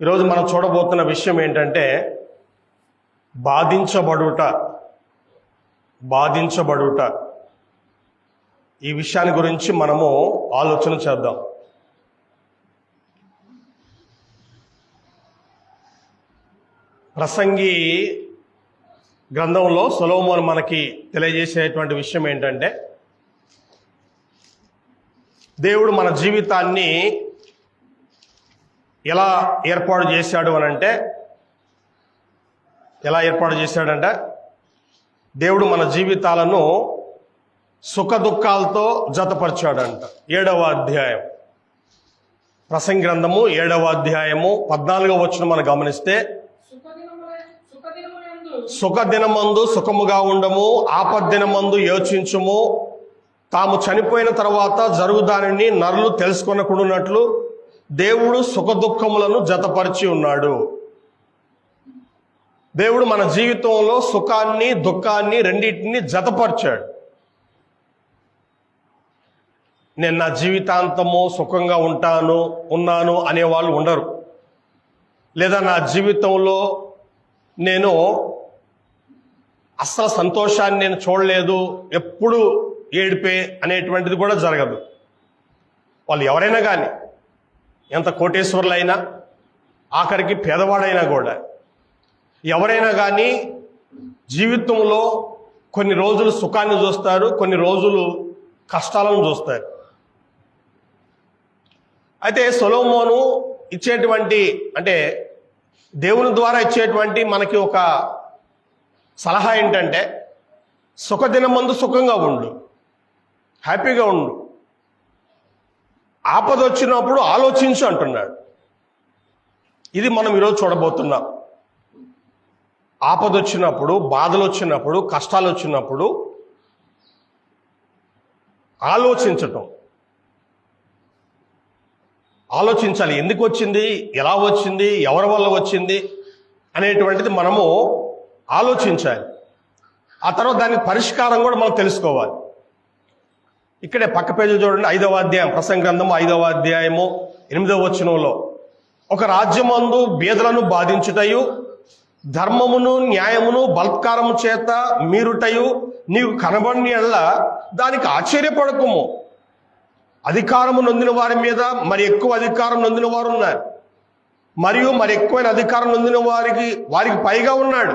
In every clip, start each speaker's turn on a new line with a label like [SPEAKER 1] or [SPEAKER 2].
[SPEAKER 1] ఈరోజు మనం చూడబోతున్న విషయం ఏంటంటే బాధించబడుట. ఈ విషయాన్ని గురించి మనము ఆలోచన చేద్దాం. ప్రసంగి గ్రంథంలో సొలొమోను మనకి తెలియజేసేటువంటి విషయం ఏంటంటే దేవుడు మన జీవితాన్ని ఎలా ఏర్పాటు చేశాడు అనంటే దేవుడు మన జీవితాలను సుఖ దుఃఖాలతో జతపరిచాడంట. 7వ అధ్యాయం ప్రసంగి గ్రంథము 7వ అధ్యాయము 14వ వచనం మనం గమనిస్తే, సుఖదినమందు సుఖముగా ఉండము, ఆపద్దినమందు యోచించుము, తాము చనిపోయిన తర్వాత జరుగు దానిని నరులు తెలుసుకొనకుండానట్లు దేవుడు సుఖ దుఃఖములను జతపరిచి ఉన్నాడు. దేవుడు మన జీవితంలో సుఖాన్ని దుఃఖాన్ని రెండింటిని జతపరిచాడు. నేను నా జీవితాంతము సుఖంగా ఉన్నాను అనేవాళ్ళు ఉండరు. లేదా నా జీవితంలో నేను అస్సలు సంతోషాన్ని నేను చూడలేదు, ఎప్పుడు ఏడిపే అనేటువంటిది కూడా జరగదు. వాళ్ళు ఎవరైనా కానీ, ఎంత కోటేశ్వరులైనా, ఆఖరికి పేదవాడైనా కూడా, ఎవరైనా కానీ జీవితంలో కొన్ని రోజులు సుఖాన్ని చూస్తారు, కొన్ని రోజులు కష్టాలను చూస్తారు. అయితే సొలొమోను ఇచ్చేటువంటి, అంటే దేవుని ద్వారా ఇచ్చేటువంటి మనకి ఒక సలహా ఏంటంటే, సుఖదినమందు సుఖంగా ఉండు, హ్యాపీగా ఉండు, ఆపద వచ్చినప్పుడు ఆలోచించు అంటున్నాడు. ఇది మనం ఈరోజు చూడబోతున్నాం. ఆపద వచ్చినప్పుడు, బాధలు వచ్చినప్పుడు, కష్టాలు వచ్చినప్పుడు ఆలోచించాలి. ఎందుకు వచ్చింది, ఎలా వచ్చింది, ఎవరి వల్ల వచ్చింది అనేటువంటిది మనము ఆలోచించాలి. ఆ తర్వాత దానికి పరిష్కారం కూడా మనం తెలుసుకోవాలి. ఇక్కడే పక్క పేజీ చూడండి, 5వ అధ్యాయం ప్రసంగి గ్రంథము 5వ అధ్యాయము 8వ వచనంలో, ఒక రాజ్యమందు బీదలను బాధించుటయు, ధర్మమును న్యాయమును బలాత్కారము చేత మీరుటయు నీకు కనబడిన యెడల దానికి ఆశ్చర్యపడకుము. అధికారము నొందిన వారి మీద మరి ఎక్కువ అధికారం నొందిన వారు ఉన్నారు, మరియు మరి ఎక్కువైన అధికారం నొందిన వారికి పైగా ఉన్నాడు.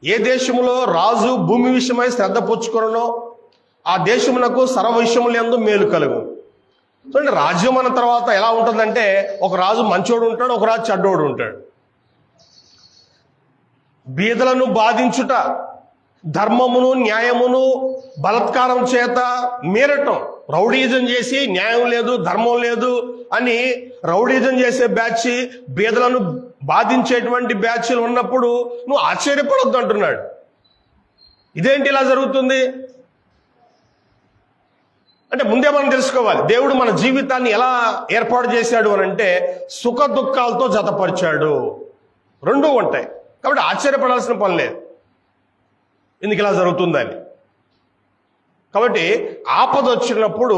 [SPEAKER 1] ఏ దేశములో రాజు భూమి విషయమై శ్రద్ధ పుచ్చుకొనునో ఆ దేశమునకు సర్వ విషయములందు మేలు కలుగు. చూడండి, రాజ్యం అన్న తర్వాత ఎలా ఉంటుందంటే, ఒక రాజు మంచోడు ఉంటాడు, ఒక రాజు చెడ్డోడు ఉంటాడు. బీదలను బాధించుట, ధర్మమును న్యాయమును బలాత్కారం చేత మీరటం, రౌడీజం చేసి న్యాయం లేదు ధర్మం లేదు అని రౌడీజం చేసే బ్యాచ్, బీదలను బాధించేటువంటి బ్యాచ్లు ఉన్నప్పుడు నువ్వు ఆశ్చర్యపడొద్దు అంటున్నాడు. ఇదేంటి ఇలా జరుగుతుంది అంటే, ముందే మనం తెలుసుకోవాలి దేవుడు మన జీవితాన్ని ఎలా ఏర్పాటు చేశాడు అని అంటే, సుఖ దుఃఖాలతో జతపరిచాడు. రెండూ ఉంటాయి. కాబట్టి ఆశ్చర్యపడాల్సిన పని లేదు ఎందుకు ఇలా జరుగుతుందని. కాబట్టి ఆపద వచ్చినప్పుడు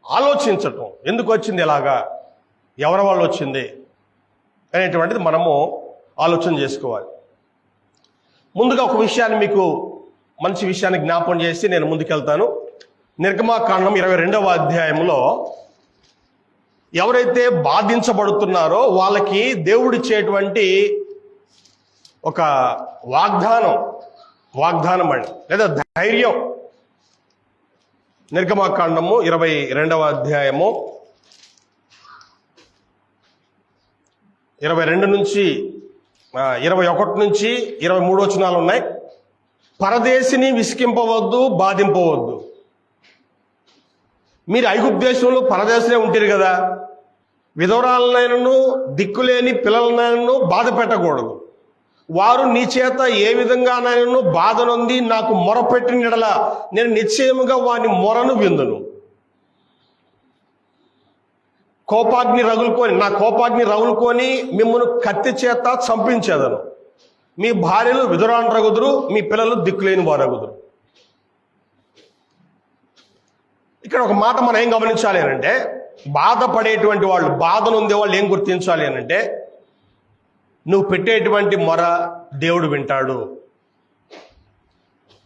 [SPEAKER 1] ఆలోచించటం, ఎందుకు వచ్చింది, ఎలాగా, ఎవరి వల్ల వచ్చింది అనేటువంటిది మనము ఆలోచన చేసుకోవాలి. ముందుగా ఒక విషయాన్ని, మీకు మంచి విషయాన్ని జ్ఞాపకం చేసి నేను ముందుకెళ్తాను. నిర్గమాకాండం 22వ అధ్యాయంలో ఎవరైతే బాధించబడుతున్నారో వాళ్ళకి దేవుడిచ్చేటువంటి ఒక వాగ్దానం అండి, లేదా ధైర్యం. నిర్గమాకాండము 22వ అధ్యాయము 22 నుంచి 21 నుంచి 23 వచనాలు ఉన్నాయి. పరదేశిని విసికింపవద్దు, బాధింపవద్దు. మీరు ఐగుప్తు దేశంలో పరదేశులే ఉంటారు కదా, విధవరాలనైనను దిక్కులేని పిల్లలనైనను బాధ పెట్టకూడదు. వారు నీ చేత ఏ విధంగానైనా బాధ నొంది నాకు మొరపెట్టిన యెడల నేను నిశ్చయముగా వాని మొరను విందును. నా కోపాగ్ని రగులుకొని మిమ్మల్ని కత్తి చేత చంపించేదను. మీ భార్యలు విధురాలు రగుదురు, మీ పిల్లలు దిక్కులేని వారు రగుదురు. ఇక్కడ ఒక మాట మనం ఏం గమనించాలి అంటే, బాధపడేటువంటి వాళ్ళు, బాధ నొందే వాళ్ళు ఏం గుర్తించాలి అని అంటే, నువ్వు పెట్టేటువంటి మొర దేవుడు వింటాడు.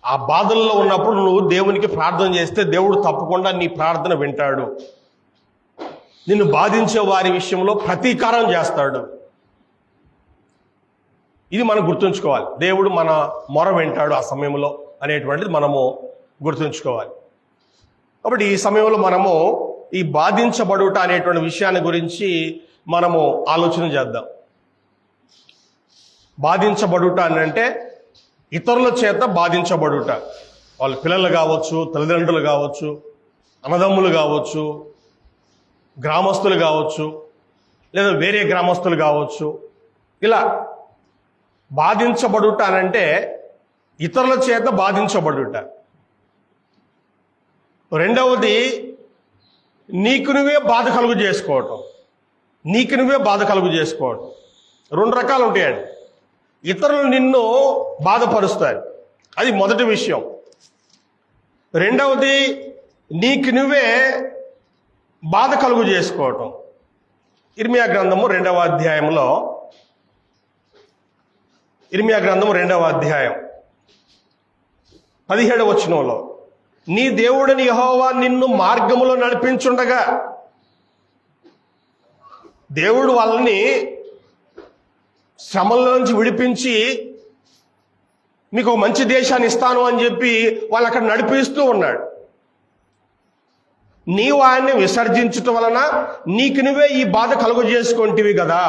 [SPEAKER 1] ఆ బాధల్లో ఉన్నప్పుడు నువ్వు దేవునికి ప్రార్థన చేస్తే దేవుడు తప్పకుండా నీ ప్రార్థన వింటాడు. నిన్ను బాధించే వారి విషయంలో ప్రతీకారం చేస్తాడు. ఇది మనం గుర్తుంచుకోవాలి. దేవుడు మన మొర వింటాడు ఆ సమయంలో అనేటువంటిది మనము గుర్తుంచుకోవాలి. కాబట్టి ఈ సమయంలో మనము ఈ బాధించబడుట అనేటువంటి విషయాన్ని గురించి మనము ఆలోచన చేద్దాం. బాధించబడుట అని అంటే ఇతరుల చేత బాధించబడుట. వాళ్ళ పిల్లలు కావచ్చు, తల్లిదండ్రులు కావచ్చు, అన్నదమ్ములు కావచ్చు, గ్రామస్తులు కావచ్చు, లేదా వేరే గ్రామస్తులు కావచ్చు. ఇలా బాధించబడుట అనంటే ఇతరుల చేత బాధించబడుట. రెండవది నీకు నువ్వే బాధ కలుగు చేసుకోవటం. నీకు నువ్వే బాధ కలుగు చేసుకోవటం. రెండు రకాలు ఉంటాయండి. ఇతరులు నిన్ను బాధపరుస్తారు, అది మొదటి విషయం. రెండవది నీకు నువ్వే బాధ కలుగు చేసుకోవటం. ఇర్మియా గ్రంథము 2వ అధ్యాయంలో, ఇర్మియా గ్రంథము 2వ అధ్యాయం 17వ వచనంలో, నీ దేవుడిని యెహోవా నిన్ను మార్గములో నడిపించుండగా, దేవుడు వాళ్ళని శ్రమల్లోంచి విడిపించి మీకు ఒక మంచి దేశాన్ని ఇస్తాను అని చెప్పి వాళ్ళు అక్కడ నడిపిస్తూ ఉన్నాడు. నీవు ఆయన్ని విసర్జించటం వలన నీకు నువ్వే ఈ బాధ కలుగు చేసుకుంటేవి కదా.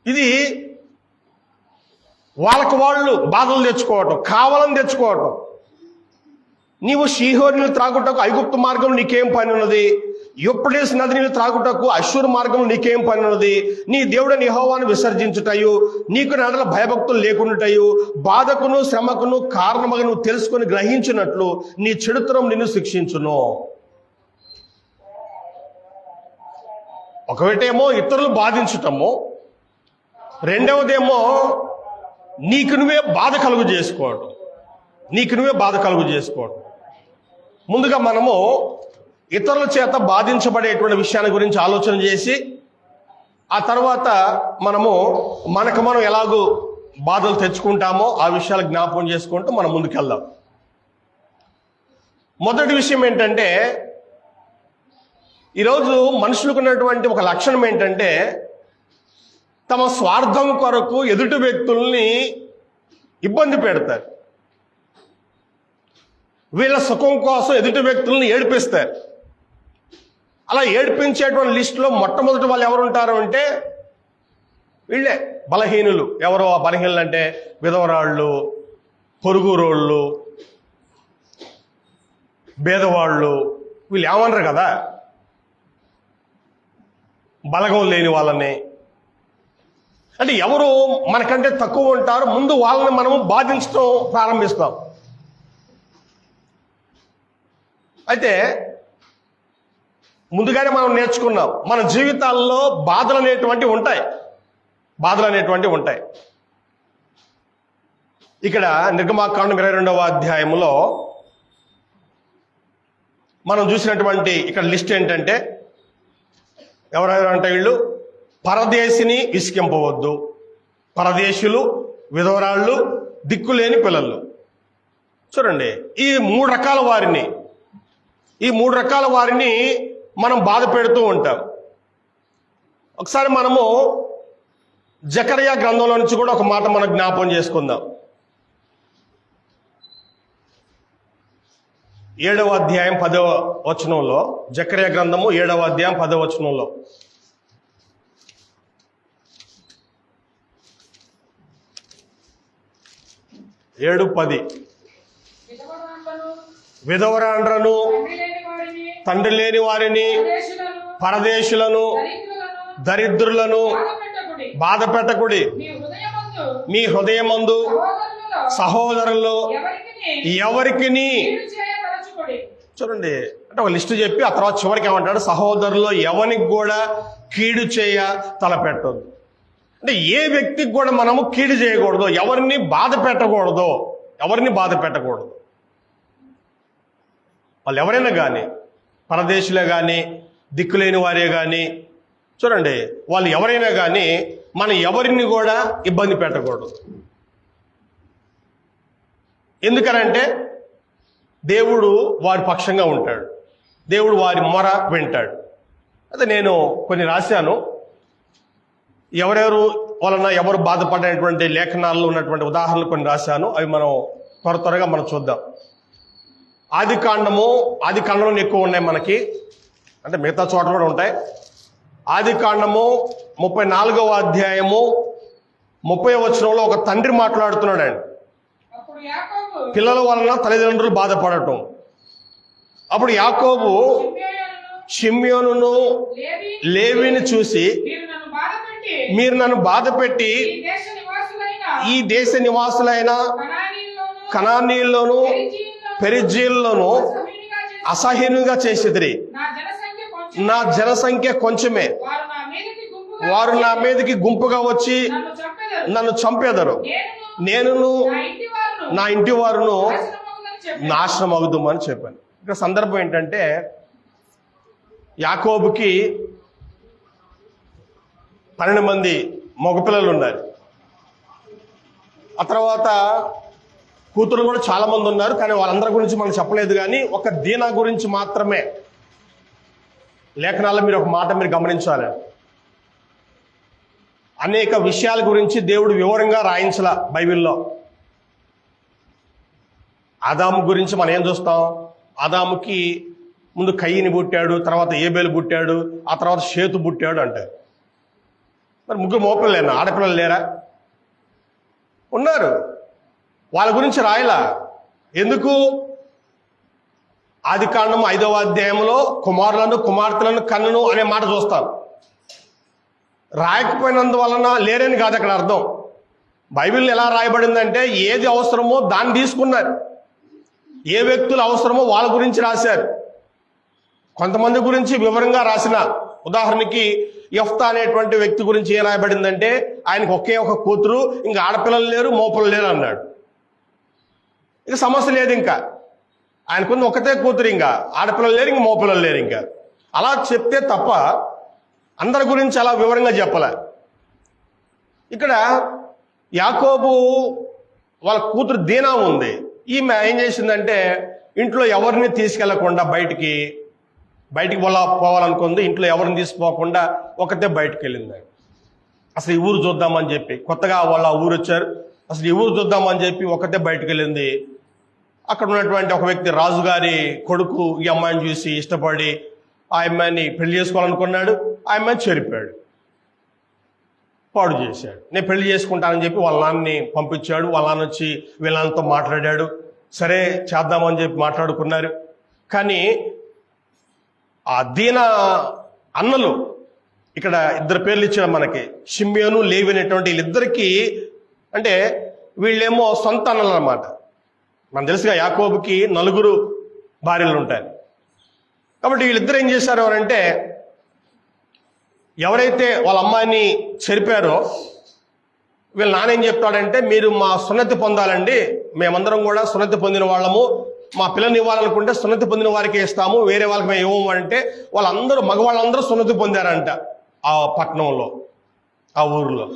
[SPEAKER 1] ఇది వాళ్ళకు వాళ్ళు బాధలు తెచ్చుకోవటం, కావాలని తెచ్చుకోవటం. నీవు షీహోరుని త్రాగుటకు ఐగుప్తు మార్గం నీకేం పని ఉన్నది? యూఫ్రటీసు నదిని త్రాగుటకు అష్షూరు మార్గం నీకేం పని ఉన్నది? నీ దేవుడని యెహోవాను విసర్జించుటయు, నీకు నడల భయభక్తులు లేకుండాటయు, బాధకును శ్రమకును కారణముగా నువ్వు తెలుసుకొని గ్రహించినట్లు నీ చెడుతనం నిన్ను శిక్షించును. ఒకవేటేమో ఇతరులు బాధించటము, రెండవదేమో నీకు నువ్వే బాధ కలుగు చేసుకోవటం. నీకు నువ్వే బాధ కలుగు చేసుకోవటం. ముందుగా మనము ఇతరుల చేత బాధించబడేటువంటి విషయాన్ని గురించి ఆలోచన చేసి, ఆ తర్వాత మనము మనకు మనం ఎలాగూ బాధలు తెచ్చుకుంటామో ఆ విషయాలు జ్ఞాపకం చేసుకుంటూ మనం ముందుకెళ్దాం. మొదటి విషయం ఏంటంటే, ఈరోజు మనుషులకు ఉన్నటువంటి ఒక లక్షణం ఏంటంటే, తమ స్వార్థం కొరకు ఎదుటి వ్యక్తుల్ని ఇబ్బంది పెడతారు. వీళ్ళ సుఖం కోసం ఎదుటి వ్యక్తుల్ని ఏడిపిస్తారు. అలా ఏడిపించేటువంటి లిస్టులో మొట్టమొదటి వాళ్ళు ఎవరు ఉంటారు అంటే వీళ్ళే బలహీనులు. ఎవరో ఆ బలహీనులు అంటే విధవరాళ్ళు, పొరుగురోళ్ళు, పేదవాళ్ళు. వీళ్ళు ఏమనరు కదా, బలగం లేని వాళ్ళని. అంటే ఎవరు మనకంటే తక్కువ ఉంటారు, ముందు వాళ్ళని మనము బాధించడం ప్రారంభిస్తాం. అయితే ముందుగానే మనం నేర్చుకున్నాం, మన జీవితాల్లో బాధలు అనేటువంటివి ఉంటాయి. ఇక్కడ నిర్గమాకాండం 22వ అధ్యాయంలో మనం చూసినటువంటి ఇక్కడ లిస్ట్ ఏంటంటే, ఎవరెవరంటే వీళ్ళు పరదేశిని విసికింపవద్దు, పరదేశులు, విధవరాళ్ళు, దిక్కులేని పిల్లలు. చూడండి, ఈ మూడు రకాల వారిని మనం బాధ పెడుతూ ఉంటాం. ఒకసారి మనము జకర్యా గ్రంథంలో నుంచి కూడా ఒక మాట మనం జ్ఞాపకం చేసుకుందాం. 7వ అధ్యాయం 10వ వచనంలో, జకర్యా గ్రంథము 7వ అధ్యాయం 10వ వచనంలో, విధవరాండ్రను, తండ్రి లేని వారిని, పరదేశులను, దరిద్రులను బాధ పెట్టకుడి. మీ హృదయమందు సహోదరులు ఎవరికి. చూడండి, అంటే ఒక లిస్టు చెప్పి ఆ తర్వాత చివరికి ఏమంటాడు, సహోదరులు ఎవరికి కూడా కీడు చేయ తలపెట్టదు. అంటే ఏ వ్యక్తికి కూడా మనము కీడు చేయకూడదు, ఎవరిని బాధ పెట్టకూడదు. వాళ్ళు ఎవరైనా కానీ, పరదేశులే కానీ, దిక్కులేని వారే కానీ, చూడండి, వాళ్ళు ఎవరైనా కానీ మనం ఎవరిని కూడా ఇబ్బంది పెట్టకూడదు. ఎందుకనంటే దేవుడు వారి పక్షంగా ఉంటాడు, దేవుడు వారి మొర వింటాడు. అదే నేను కొన్ని రాశాను, ఎవరెవరు వలన ఎవరు బాధపడినటువంటి లేఖనాల్లో ఉన్నటువంటి ఉదాహరణలు కొన్ని రాశాను. అవి మనం త్వరగా మనం చూద్దాం. ఆది కాండంలో ఎక్కువ ఉన్నాయి మనకి, అంటే మిగతా చోట్ల కూడా ఉంటాయి. ఆది కాండము 34వ అధ్యాయము 30వ వచనంలో ఒక తండ్రి మాట్లాడుతున్నాడండి. పిల్లల వలన తల్లిదండ్రులు బాధపడటం. అప్పుడు యాకోబు షిమ్యోనును లేవిని చూసి, మీరు నన్ను బాధపెట్టి ఈ దేశ నివాసులైన కనానీయుల్లోను పెరిజ్జీయుల్లోను అసహ్యునిగా చేసిదిరి. నా జనసంఖ్య కొంచెమే, వారు నా మీదకి గుంపుగా వచ్చి నన్ను చంపేదరు. నేనును నా ఇంటి వారును నాశనం అవుదామని చెప్పాను. ఇక్కడ సందర్భం ఏంటంటే, యాకోబుకి 12 మంది మగపిల్లలు ఉన్నారు. ఆ తర్వాత కూతురు కూడా చాలా మంది ఉన్నారు, కానీ వాళ్ళందరి గురించి మనం చెప్పలేదు. కానీ ఒక దీనా గురించి మాత్రమే లేఖనాల్లో మీరు ఒక మాట మీరు గమనించాలి. అనేక విషయాల గురించి దేవుడు వివరంగా రాయించాల బైబిల్లో. ఆదాము గురించి మనం ఏం చూస్తాం? ఆదాముకి ముందు కయ్యిని పుట్టాడు, తర్వాత ఏబేలు పుట్టాడు, ఆ తర్వాత షేతు పుట్టాడు అంటారు. మరి ముగ్గురు మోపిల్లలేనా? ఆడపిల్లలు లేరా? ఉన్నారు. వాళ్ళ గురించి రాయలా. ఎందుకు? ఆది కాండం 5వ అధ్యాయంలో కుమారులను కుమార్తెలను కన్నును అనే మాట చూస్తాం. రాయకపోయినందువలన లేరని కాదు అక్కడ అర్థం. బైబిల్ ఎలా రాయబడిందంటే, ఏది అవసరమో దాన్ని తీసుకున్నారు. ఏ వ్యక్తులు అవసరమో వాళ్ళ గురించి రాశారు. కొంతమంది గురించి వివరంగా రాసిన, ఉదాహరణకి యెఫ్తా అనేటువంటి వ్యక్తి గురించి ఏం రాయబడిందంటే, ఆయనకు ఒకే ఒక కూతురు, ఇంకా ఆడపిల్లలు లేరు, మోపిల్లలు లేరు అన్నాడు. ఇక సమస్య లేదు. ఇంకా ఆయనకున్న ఒకతే కూతురు, ఇంకా ఆడపిల్లలు లేరు, ఇంక మోపిల్లలు లేరు. ఇంకా అలా చెప్తే తప్ప అందరి గురించి అలా వివరంగా చెప్పలే. ఇక్కడ యాకోబు వాళ్ళ కూతురు దీనా ఉంది. ఈమె ఏం చేసిందంటే, ఇంట్లో ఎవరిని తీసుకెళ్లకుండా బయటికి పోవాలనుకుంది. ఇంట్లో ఎవరిని తీసుకోకుండా ఒకతే బయటికి వెళ్ళింది. అసలు ఈ ఊరు చూద్దామని చెప్పి, కొత్తగా వాళ్ళ ఊరు వచ్చారు, అసలు ఈ ఊరు చూద్దామని చెప్పి ఒకతే బయటికి వెళ్ళింది. అక్కడ ఉన్నటువంటి ఒక వ్యక్తి, రాజుగారి కొడుకు, ఈ అమ్మాయిని చూసి ఇష్టపడి ఆ అమ్మాయిని పెళ్లి చేసుకోవాలనుకున్నాడు. ఆ అమ్మాయిని చెరిపాడు, పాడు చేశాడు. నేను పెళ్లి చేసుకుంటానని చెప్పి వాళ్ళ నాన్నని పంపించాడు. వాళ్ళ నాన్న వచ్చి వీళ్ళతో మాట్లాడాడు. సరే చేద్దామని చెప్పి మాట్లాడుకున్నారు. కానీ ఆ దీన అన్నలు, ఇక్కడ 2 పేర్లు ఇచ్చాడు మనకి, షిమ్యోను లేవి అనేటువంటి వీళ్ళిద్దరికీ, అంటే వీళ్ళేమో సొంత అన్నలు అన్నమాట. మనకు తెలుసుగా యాకోబుకి 4 భార్యలు ఉంటారు. కాబట్టి వీళ్ళిద్దరు ఏం చేశారు అంటే, ఎవరైతే వాళ్ళ అమ్మాయిని చెరిపారో వీళ్ళ నాన్న ఏం చెప్తాడంటే, మీరు మా సున్నతి పొందాలండి, మేమందరం కూడా సున్నతి పొందిన వాళ్ళము, మా పిల్లని ఇవ్వాలనుకుంటే సున్నతి పొందిన వారికి ఇస్తాము, వేరే వాళ్ళకి మేము ఇవ్వము అంటే, వాళ్ళందరూ మగవాళ్ళందరూ సున్నతి పొందారంట. ఆ పట్టణంలో, ఆ ఊరిలో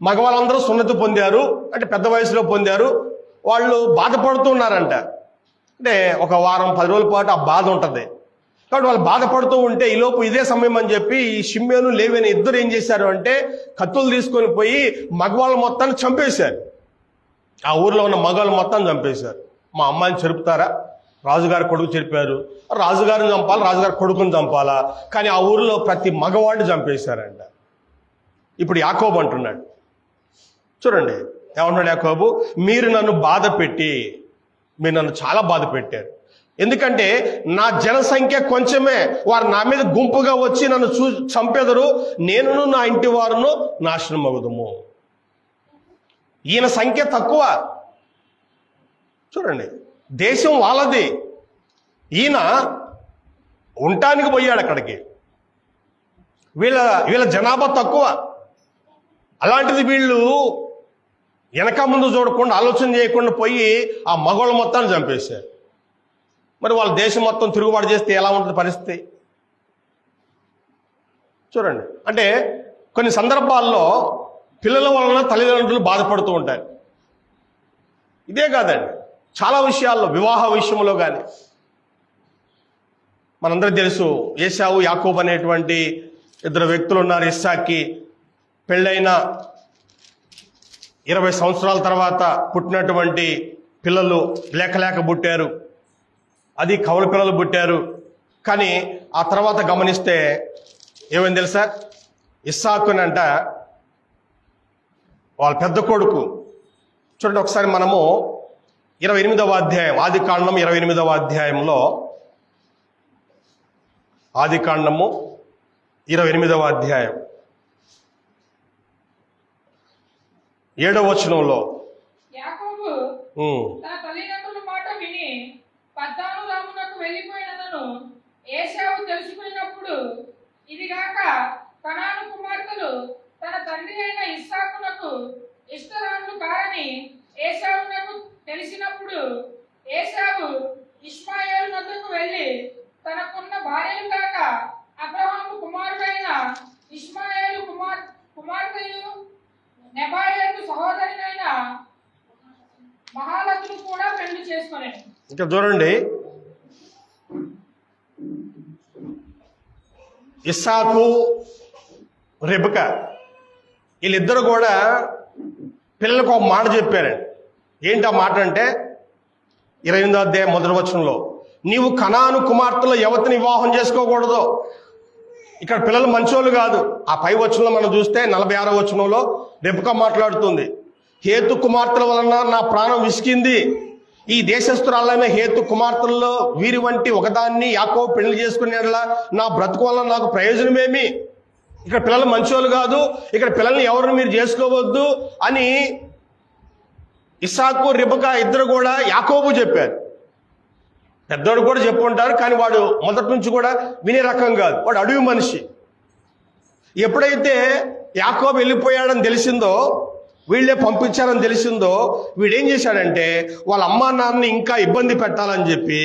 [SPEAKER 1] మగవాళ్ళందరూ సున్నతి పొందారు. అంటే పెద్ద వయసులో పొందారు. వాళ్ళు బాధపడుతున్నారంట. అంటే ఒక వారం 10 రోజుల పాటు ఆ బాధ ఉంటుంది. కాబట్టి వాళ్ళు బాధపడుతూ ఉంటే, ఈలోపు ఇదే సమయం అని చెప్పి ఈ షిమ్యోను లేవి అనే ఇద్దరు ఏం చేశారు అంటే, కత్తులు తీసుకొని పోయి మగవాళ్ళ మొత్తాన్ని చంపేశారు. ఆ ఊర్లో ఉన్న మగవాళ్ళు మొత్తాన్ని చంపేశారు. మా అమ్మాయిని చెరుపుతారా? రాజుగారి కొడుకు చెరిపారు, రాజుగారిని చంపాలి, రాజుగారి కొడుకుని చంపాలా? కానీ ఆ ఊరిలో ప్రతి మగవాడిని చంపేశారంట. ఇప్పుడు యాకోబు అంటున్నాడు, చూడండి ఏమంటున్నాడు యాకోబు, మీరు నన్ను చాలా బాధ పెట్టారు. ఎందుకంటే నా జనసంఖ్య కొంచెమే, వారు నా మీద గుంపుగా వచ్చి నన్ను చంపెదరు. నేనును నా ఇంటి వారును నాశనం అగుదుము. ఈయన సంఖ్య తక్కువ. చూడండి, దేశం వాళ్ళది, ఈయన ఉండటానికి పోయాడు అక్కడికి. వీళ్ళ జనాభా తక్కువ. అలాంటిది వీళ్ళు వెనక ముందు చూడకుండా, ఆలోచన చేయకుండా పోయి ఆ మగవాళ్ళ మొత్తాన్ని చంపేశారు. మరి వాళ్ళ దేశం మొత్తం తిరుగుబాటు చేస్తే ఎలా ఉంటుంది పరిస్థితి? చూడండి, అంటే కొన్ని సందర్భాల్లో పిల్లల వలన తల్లిదండ్రులు బాధపడుతూ ఉంటారు. ఇదే కాదండి, చాలా విషయాల్లో, వివాహ విషయంలో కానీ మనందరికీ తెలుసు, ఏశావు యాకోబు అనేటువంటి ఇద్దరు వ్యక్తులు ఉన్నారు. ఇస్సాక్కి పెళ్ళైన 20 సంవత్సరాల తర్వాత పుట్టినటువంటి పిల్లలు లేక పుట్టారు. అది కవల పిల్లలు పుట్టారు. కానీ ఆ తర్వాత గమనిస్తే ఏమైంది తెలుసా? ఇస్సాకునంట వాళ్ళ పెద్ద కొడుకు. చూడండి ఒకసారి మనము 28వ అధ్యాయం, ఆదికాండం 28వ అధ్యాయంలో, ఆదికాండము 28వ అధ్యాయం 7వ వచనంలో,
[SPEAKER 2] యాకోబు తన తల్లిదండ్రుల మాట విని పద్దానురామునకు వెళ్ళిపోయినను ఏశావు తెలుసుకున్నప్పుడు, ఇదిగాక కనాను కుమార్తెలు తన తండ్రి అయిన ఇస్సాకునకు ఇష్టరాండ్లు కారని ఏశావునకు తెలిసినప్పుడు, ఏశావు ఇష్మాయేలు వద్దకు వెళ్ళి తనకున్న భార్యలు కాక అబ్రహాము కుమారుడైన ఇష్మాయేలు కుమార్తెయు నెబాయేలు సహోదరినైన మహాలతును కూడా పెళ్లి చేసుకునేది.
[SPEAKER 1] ఇంకా చూడండి, ఇస్సాకు, రెబెకా వీళ్ళిద్దరు కూడా పిల్లలకు ఒక మాట చెప్పారండి. ఏంటి ఆ మాట అంటే 28వ అధ్యాయం 1వ వచనంలో, నీవు కనాను కుమార్తెలో ఎవరిని వివాహం చేసుకోకూడదు. ఇక్కడ పిల్లలు మంచోళ్ళు కాదు. ఆ పై వచనంలో మనం చూస్తే 46వ వచనంలో రెబెకా మాట్లాడుతుంది, హేతు కుమార్తెల వలన నా ప్రాణం విసికింది. ఈ దేశస్తురాలైన హేతు కుమార్తెల్లో వీరి వంటి ఒకదాన్ని యాకోబు పెళ్లి చేసుకునేలా నా బ్రతుకు వల్ల నాకు ప్రయోజనమేమి? ఇక్కడ పిల్లలు మంచోళ్ళు కాదు, ఇక్కడ పిల్లల్ని ఎవరిని మీరు చేసుకోవద్దు అని ఇస్సాకు, రెబెకా ఇద్దరు కూడా యాకోబు చెప్పారు. పెద్దోడు కూడా చెప్పుకుంటారు, కానీ వాడు మొదటి నుంచి కూడా వినే రకం కాదు. వాడు అడవి మనిషి. ఎప్పుడైతే యాకోబు వెళ్ళిపోయాడని తెలిసిందో, వీళ్ళే పంపించారని తెలిసిందో, వీడేం చేశాడంటే వాళ్ళ అమ్మా నాన్నని ఇంకా ఇబ్బంది పెట్టాలని చెప్పి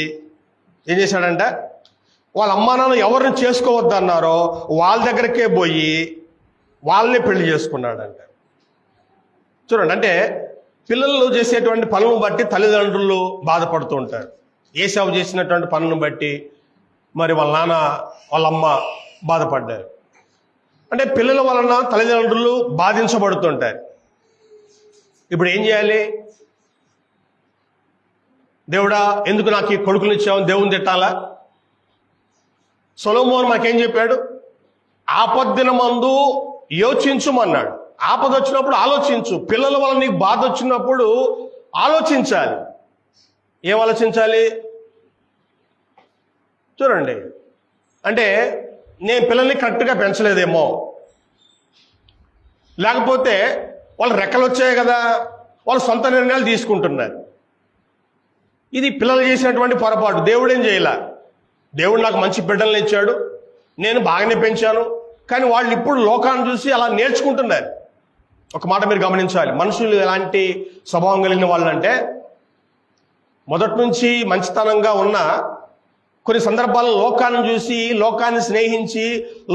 [SPEAKER 1] ఏం చేశాడంట, వాళ్ళ అమ్మా నాన్న ఎవరిని చేసుకోవద్దన్నారో వాళ్ళ దగ్గరకే పోయి వాళ్ళని పెళ్లి చేసుకున్నాడంట. చూడండి, అంటే పిల్లలు చేసేటువంటి పనులను బట్టి తల్లిదండ్రులు బాధపడుతూ ఉంటారు. ఏశావు చేసినటువంటి పనులను బట్టి మరి వాళ్ళ నాన్న వాళ్ళ అమ్మ బాధపడ్డారు. అంటే పిల్లల వలన తల్లిదండ్రులు బాధించబడుతుంటారు. ఇప్పుడు ఏం చేయాలి? దేవుడా ఎందుకు నాకు ఈ కొడుకులు ఇచ్చావు దేవుని తిట్టాలా? సొలొమోను మాకేం చెప్పాడు? ఆపద్దినమందు యోచించుమన్నాడు. ఆపద వచ్చినప్పుడు ఆలోచించు. పిల్లల వల్ల నీకు బాధ వచ్చినప్పుడు ఆలోచించాలి. ఏం ఆలోచించాలి? చూడండి, అంటే నేను పిల్లల్ని కరెక్ట్గా పెంచలేదేమో, లేకపోతే వాళ్ళు రెక్కలు వచ్చాయి కదా, వాళ్ళు సొంత నిర్ణయాలు తీసుకుంటున్నారు. ఇది పిల్లలు చేసినటువంటి పొరపాటు. దేవుడేం చేయాల? దేవుడు నాకు మంచి బిడ్డలను ఇచ్చాడు, నేను బాగానే పెంచాను, కానీ వాళ్ళు ఇప్పుడు లోకాన్ని చూసి అలా నేర్చుకుంటున్నారు. ఒక మాట మీరు గమనించాలి, మనుషులు ఎలాంటి స్వభావం కలిగిన వాళ్ళంటే మొదటి నుంచి మంచితనంగా ఉన్న కొన్ని సందర్భాల్లో లోకాన్ని చూసి, లోకాన్ని స్నేహించి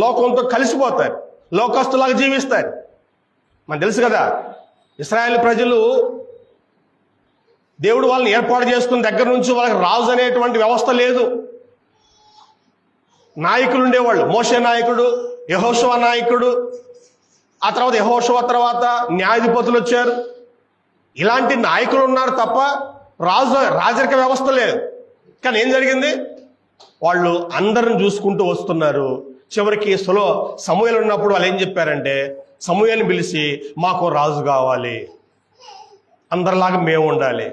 [SPEAKER 1] లోకంతో కలిసిపోతారు, లోకస్తులాగా జీవిస్తారు. మనకు తెలుసు కదా, ఇశ్రాయేలు ప్రజలు దేవుడు వాళ్ళని ఏర్పాటు చేసుకున్న దగ్గర నుంచి వాళ్ళకి రాజు అనేటువంటి వ్యవస్థ లేదు. నాయకులు ఉండేవాళ్ళు. మోషే నాయకుడు, యెహోషువ నాయకుడు, ఆ తర్వాత యెహోషువ తర్వాత న్యాయాధిపతులు వచ్చారు. ఇలాంటి నాయకులు ఉన్నారు తప్ప రాజరిక వ్యవస్థ లేదు. కానీ ఏం జరిగింది? వాళ్ళు అందరిని చూసుకుంటూ వస్తున్నారు. చివరికి సమూయేలు ఉన్నప్పుడు వాళ్ళు ఏం చెప్పారంటే, సమూయేలుని పిలిచి మాకు రాజు కావాలి, అందరిలాగా మేము ఉండాలి.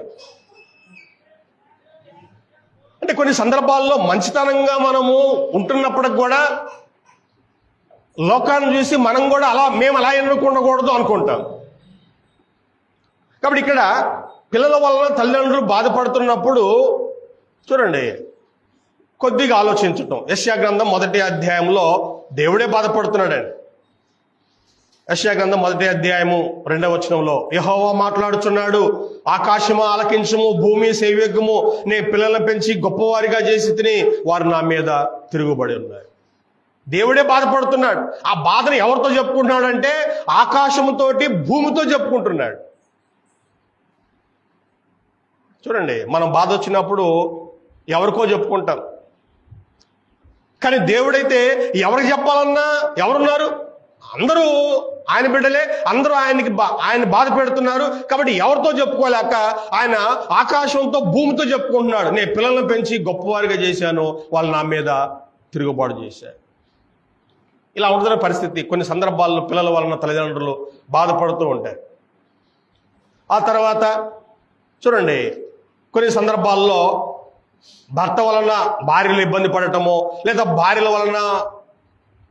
[SPEAKER 1] అంటే కొన్ని సందర్భాల్లో మంచితనంగా మనము ఉంటున్నప్పటికి కూడా లోకాన్ని చూసి మనం కూడా మేము అలా ఎన్నుకుండకూడదు అనుకుంటాం. కాబట్టి ఇక్కడ పిల్లల వలన తల్లిదండ్రులు బాధపడుతున్నప్పుడు చూడండి, కొద్దిగా ఆలోచించటం. యెషయా గ్రంథం 1వ అధ్యాయంలో దేవుడే బాధపడుతున్నాడండి. యెషయా గ్రంథం 1వ అధ్యాయము 2వ వచనంలో యెహోవా మాట్లాడుచున్నాడు, ఆకాశము ఆలకించము, భూమి సేవ్యము, నే పిల్లలను పెంచి గొప్పవారిగా చేసి తిని వారు నా మీద తిరుగుబడి ఉన్నారు. దేవుడే బాధపడుతున్నాడు. ఆ బాధను ఎవరితో చెప్పుకుంటున్నాడంటే ఆకాశంతోటి భూమితో చెప్పుకుంటున్నాడు. చూడండి, మనం బాధ వచ్చినప్పుడు ఎవరికో చెప్పుకుంటాం, కానీ దేవుడైతే ఎవరికి చెప్పాలన్నా ఎవరున్నారు? అందరూ ఆయన బిడ్డలే, అందరూ ఆయన బాధ పెడుతున్నారు. కాబట్టి ఎవరితో చెప్పుకోలేక ఆయన ఆకాశంతో భూమితో చెప్పుకుంటున్నాడు. నేను పిల్లలను పెంచి గొప్పవారిగా చేశాను, వాళ్ళు నా మీద తిరుగుబాటు చేశారు. ఇలా ఉంటున్న పరిస్థితి. కొన్ని సందర్భాల్లో పిల్లల వలన తల్లిదండ్రులు బాధపడుతూ ఉంటారు. ఆ తర్వాత చూడండి, కొన్ని సందర్భాల్లో భర్త వలన భార్యలు ఇబ్బంది పడటమో, లేదా భార్యల వలన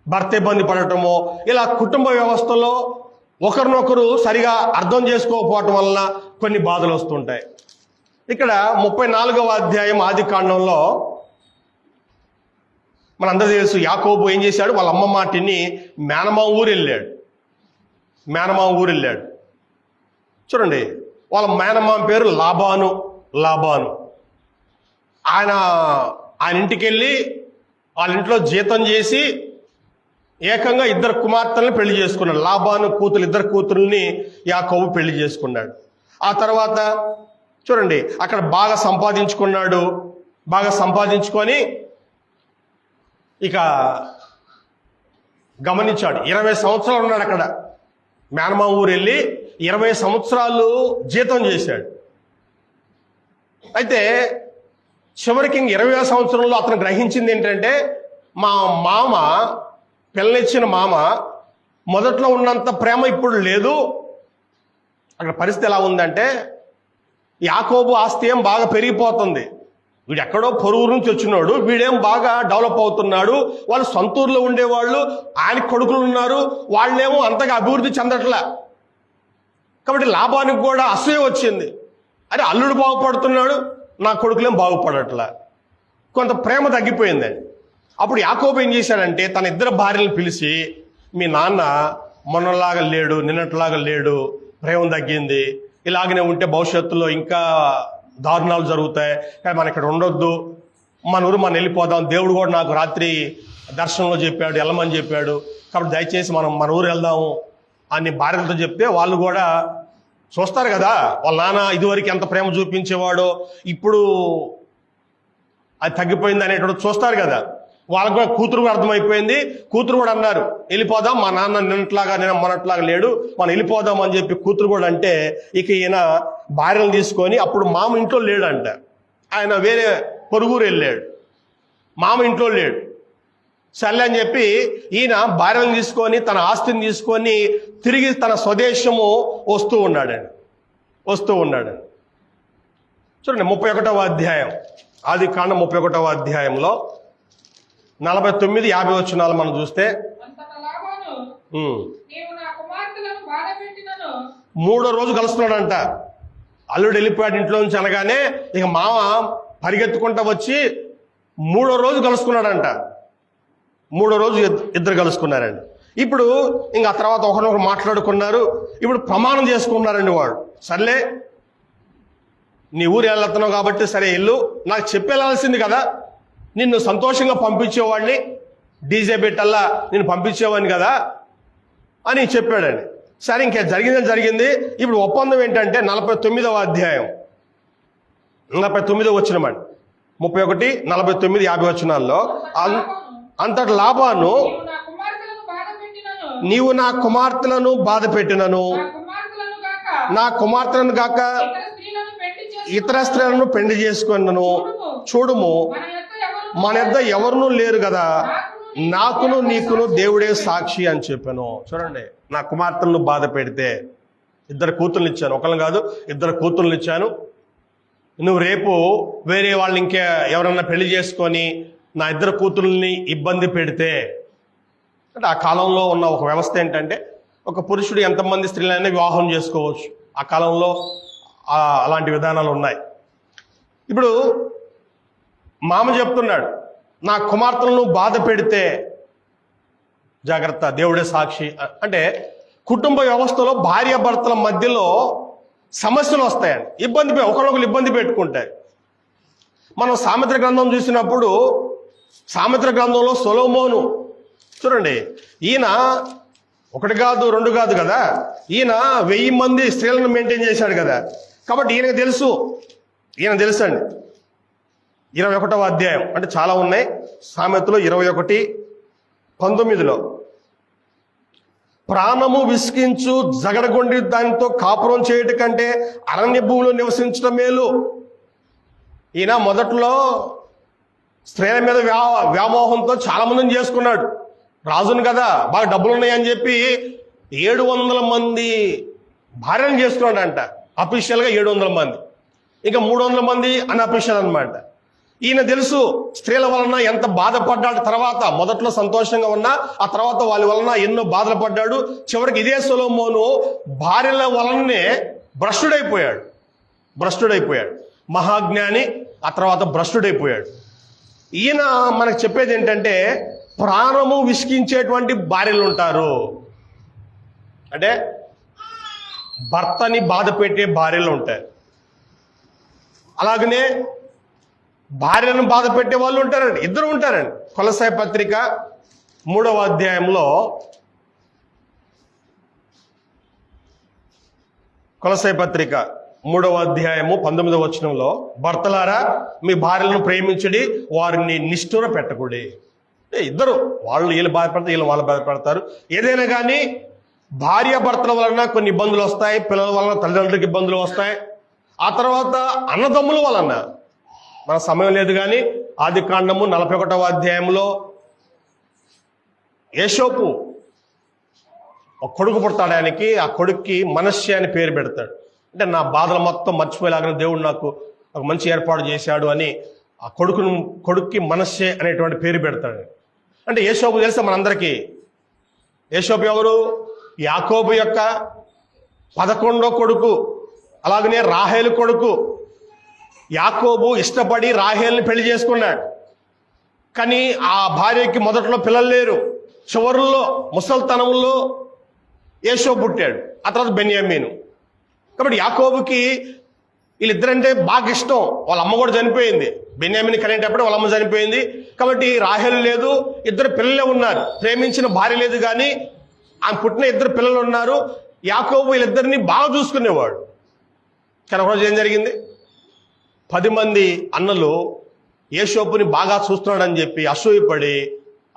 [SPEAKER 1] భర్త ఇబ్బంది పడటమో, ఇలా కుటుంబ వ్యవస్థలో ఒకరినొకరు సరిగా అర్థం చేసుకోకపోవటం వలన కొన్ని బాధలు వస్తుంటాయి. ఇక్కడ 34వ అధ్యాయం ఆదికాండంలో మనందరూ తెలుసు, యాకోబు ఏం చేశాడు? వాళ్ళ అమ్మ మాటిని మేనమామ ఊరు వెళ్ళాడు. చూడండి, వాళ్ళ మేనమామ పేరు లాబాను. ఆయన ఇంటికి వెళ్ళి వాళ్ళ ఇంట్లో జీతం చేసి ఏకంగా 2 కుమార్తెలను పెళ్లి చేసుకున్నాడు. లాబాను కూతురు 2 కూతుర్ని యాకోబు పెళ్లి చేసుకున్నాడు. ఆ తర్వాత చూడండి, అక్కడ బాగా సంపాదించుకొని ఇక గమనించాడు. 20 సంవత్సరాలు ఉన్నాడు అక్కడ. మేనమామ ఊరు వెళ్ళి 20 సంవత్సరాలు జీతం చేశాడు. అయితే చివరికి 20వ సంవత్సరంలో అతను గ్రహించింది ఏంటంటే, మా మామ, పిల్లనిచ్చిన మామ మొదట్లో ఉన్నంత ప్రేమ ఇప్పుడు లేదు. అక్కడ పరిస్థితి ఎలా ఉందంటే, యాకోబు ఆస్తి ఏం బాగా పెరిగిపోతుంది. వీడు ఎక్కడో పొరుగు నుంచి వచ్చినాడు, వీడేం బాగా డెవలప్ అవుతున్నాడు. వాళ్ళు సొంతూరులో ఉండేవాళ్ళు, ఆయన కొడుకులు ఉన్నారు, వాళ్ళేమో అంతగా అభివృద్ధి చెందట్లే. కాబట్టి లాభానికి కూడా అసూయ వచ్చింది. అరే, అల్లుడు బాగుపడుతున్నాడు, నా కొడుకులేం బాగుపడట్లా. కొంత ప్రేమ తగ్గిపోయిందండి. అప్పుడు యాకోబు ఏం చేశాడంటే, తన 2 భార్యలను పిలిచి, మీ నాన్న మొన్నలాగా లేడు, నిన్నట్లాగా లేడు, ప్రేమ తగ్గింది, ఇలాగనే ఉంటే భవిష్యత్తులో ఇంకా దారుణాలు జరుగుతాయి, కానీ మనం ఇక్కడ ఉండొద్దు, మన ఊరు మనం వెళ్ళిపోదాం, దేవుడు కూడా నాకు రాత్రి దర్శనంలో చెప్పాడు, వెళ్ళమని చెప్పాడు, కాబట్టి దయచేసి మనం మన ఊరు వెళ్దాము అని భార్యలతో చెప్తే, వాళ్ళు కూడా చూస్తారు కదా, వాళ్ళ నాన్న ఇదివరకు ఎంత ప్రేమ చూపించేవాడో ఇప్పుడు అది తగ్గిపోయింది అనేటువంటి చూస్తారు కదా. వాళ్ళకు కూడా కూతురు కూడా అర్థమైపోయింది. కూతురు కూడా అన్నారు, వెళ్ళిపోదాం, మా నాన్న మొన్నట్లాగా లేడు, మనం వెళ్ళిపోదాం అని చెప్పి కూతురు కూడా అంటే, ఇక ఈయన భార్యను తీసుకొని, అప్పుడు మామ ఇంట్లో లేడంట, ఆయన వేరే పొరుగురు వెళ్ళాడు, మామ ఇంట్లో లేడు. సర్లే అని చెప్పి ఈయన భార్యను తీసుకొని, తన ఆస్తిని తీసుకొని తిరిగి తన స్వదేశము వస్తూ ఉన్నాడు. చూడండి, 31వ అధ్యాయం ఆదికాండం 31వ అధ్యాయంలో 49-50 వచనాలు మనం చూస్తే, మూడో రోజు కలుస్తున్నాడంట. అల్లుడు వెళ్ళిపోయాడు ఇంట్లో నుంచి అనగానే ఇక మామ పరిగెత్తుకుంటా వచ్చి మూడో రోజు కలుసుకున్నాడంట. మూడో రోజు ఇద్దరు కలుసుకున్నారండి. ఇప్పుడు ఇంకా తర్వాత ఒకరినొకరు మాట్లాడుకున్నారు. ఇప్పుడు ప్రమాణం చేసుకున్నారండి. వాడు, సర్లే నీ ఊరు వెళ్తున్నావు కాబట్టి సరే వెళ్ళు, నాకు చెప్పేలాల్సింది కదా, నిన్ను సంతోషంగా పంపించేవాడిని, డీజే పెట్టల్లా నేను పంపించేవాడిని కదా అని చెప్పాడండి. సరే, ఇంకా జరిగింది. ఇప్పుడు ఒప్పందం ఏంటంటే 49వ అధ్యాయం 49వ వచనమండి, 31, 49, 50 వచనాల్లో, అంతటి లాబాను, నీవు నా కుమార్తెలను బాధ పెట్టినను, నా కుమార్తెలను గాక ఇతర స్త్రీలను పెళ్లి చేసుకున్నాను, చూడుము మన యొద్ద ఎవరునూ లేరు కదా, నాకును నీకును దేవుడే సాక్షి అని చెప్పాను. చూడండి, నా కుమార్తెలను బాధ పెడితే 2 కూతుర్లు ఇచ్చాను, ఒకళ్ళని కాదు 2 కూతుర్లు ఇచ్చాను, నువ్వు రేపు వేరే వాళ్ళు ఇంకా ఎవరన్నా పెళ్లి చేసుకొని నా 2 కూతుర్లని ఇబ్బంది పెడితే, అంటే ఆ కాలంలో ఉన్న ఒక వ్యవస్థ ఏంటంటే, ఒక పురుషుడు ఎంతమంది స్త్రీలైనా వివాహం చేసుకోవచ్చు. ఆ కాలంలో అలాంటి విధానాలు ఉన్నాయి. ఇప్పుడు మామ చెప్తున్నాడు, నా కుమార్తెలను బాధ పెడితే జాగ్రత్త, దేవుడే సాక్షి. అంటే కుటుంబ వ్యవస్థలో భార్యాభర్తల మధ్యలో సమస్యలు వస్తాయండి, ఒకరొకరు ఇబ్బంది పెట్టుకుంటారు. మనం సామెతల గ్రంథం చూసినప్పుడు, సామెతల గ్రంథంలో సొలొమోను చూడండి, ఈయన ఒకటి కాదు రెండు కాదు కదా, ఈయన 1000 మంది స్త్రీలను మెయింటైన్ చేశాడు కదా. కాబట్టి ఈయన తెలుసండి. 21వ అధ్యాయం అంటే చాలా ఉన్నాయి. సామెతలు 21:19 ప్రాణము విసికించు జగడగొండి దానితో కాపురం చేయట కంటే అరణ్య భూమిలో నివసించడం మేలు. ఈయన మొదట్లో స్త్రీల మీద వ్యామోహంతో చాలా మందిని చేసుకున్నాడు. రాజును కదా, బాగా డబ్బులు ఉన్నాయని చెప్పి 700 మంది భార్యను చేసుకున్నాడంట. అఫీషియల్గా 700 మంది, ఇంకా 300 మంది అన్అఫీషియల్ అనమాట. ఈయన తెలుసు స్త్రీల వలన ఎంత బాధపడ్డాడు. తర్వాత మొదట్లో సంతోషంగా ఉన్నా ఆ తర్వాత వాళ్ళ వలన ఎన్నో బాధలు పడ్డాడు. చివరికి ఇదే సొలొమోను భార్యల వలననే భ్రష్టుడైపోయాడు. మహాజ్ఞాని, ఆ తర్వాత భ్రష్టుడైపోయాడు. ఈయన మనకు చెప్పేది ఏంటంటే ప్రాణము విసికించేటువంటి భార్యలు ఉంటారు. అంటే భర్తని బాధ పెట్టే భార్యలు ఉంటారు. అలాగనే భార్యను బాధ పెట్టే వాళ్ళు ఉంటారండి, ఇద్దరు ఉంటారండి. కొలస్సై పత్రిక 3వ అధ్యాయంలో కొలస్సై పత్రిక 3వ అధ్యాయము 19వ వచనంలో, భర్తలారా మీ భార్యలను ప్రేమించడి, వారిని నిష్ఠూర పెట్టకూడి. ఇద్దరు, వీళ్ళు బాధపడతారు, వీళ్ళు వాళ్ళు బాధపడతారు. ఏదైనా కానీ భార్య భర్తల వలన కొన్ని ఇబ్బందులు వస్తాయి, పిల్లల వలన తల్లిదండ్రులకు ఇబ్బందులు వస్తాయి. ఆ తర్వాత అన్నదమ్ముల వలన, మన సమయం లేదు కానీ ఆదికాండము 41వ అధ్యాయంలో యేషోపు ఒక కొడుకు పుడతాడు. ఆయనకి ఆ కొడుక్కి మనశ్శే అని పేరు పెడతాడు. అంటే నా బాధలు మొత్తం మర్చిపోయేలాగా దేవుడు నాకు ఒక మంచి ఏర్పాటు చేశాడు అని ఆ కొడుక్కి మనశ్శే అనేటువంటి పేరు పెడతాడు. అంటే యేషోపు తెలుసా మనందరికీ? యేషోపు ఎవరు? యాకోబు యొక్క 11వ కొడుకు, అలాగనే రాహేలు కొడుకు. యాకోబు ఇష్టపడి రాహేల్ని పెళ్లి చేసుకున్నాడు. కానీ ఆ భార్యకి మొదట్లో పిల్లలు లేరు. చివరిలో ముసల్తనంలో యేషోపు పుట్టాడు, ఆ తర్వాత బెన్యామీను. కాబట్టి యాకోబుకి వీళ్ళిద్దరంటే బాగా ఇష్టం. వాళ్ళ అమ్మ కూడా చనిపోయింది. బెన్యామీని కనేటప్పుడు వాళ్ళ అమ్మ చనిపోయింది. కాబట్టి రాహేలు లేదు, ఇద్దరు పిల్లలే ఉన్నారు. ప్రేమించిన భార్య లేదు, కానీ ఆమె పుట్టిన 2 పిల్లలు ఉన్నారు. యాకోబు వీళ్ళిద్దరిని బాగా చూసుకునేవాడు. కానీ ఒకరోజు ఏం జరిగింది? 10 మంది అన్నలు యేషోపుని బాగా చూస్తున్నాడని చెప్పి అసూయపడి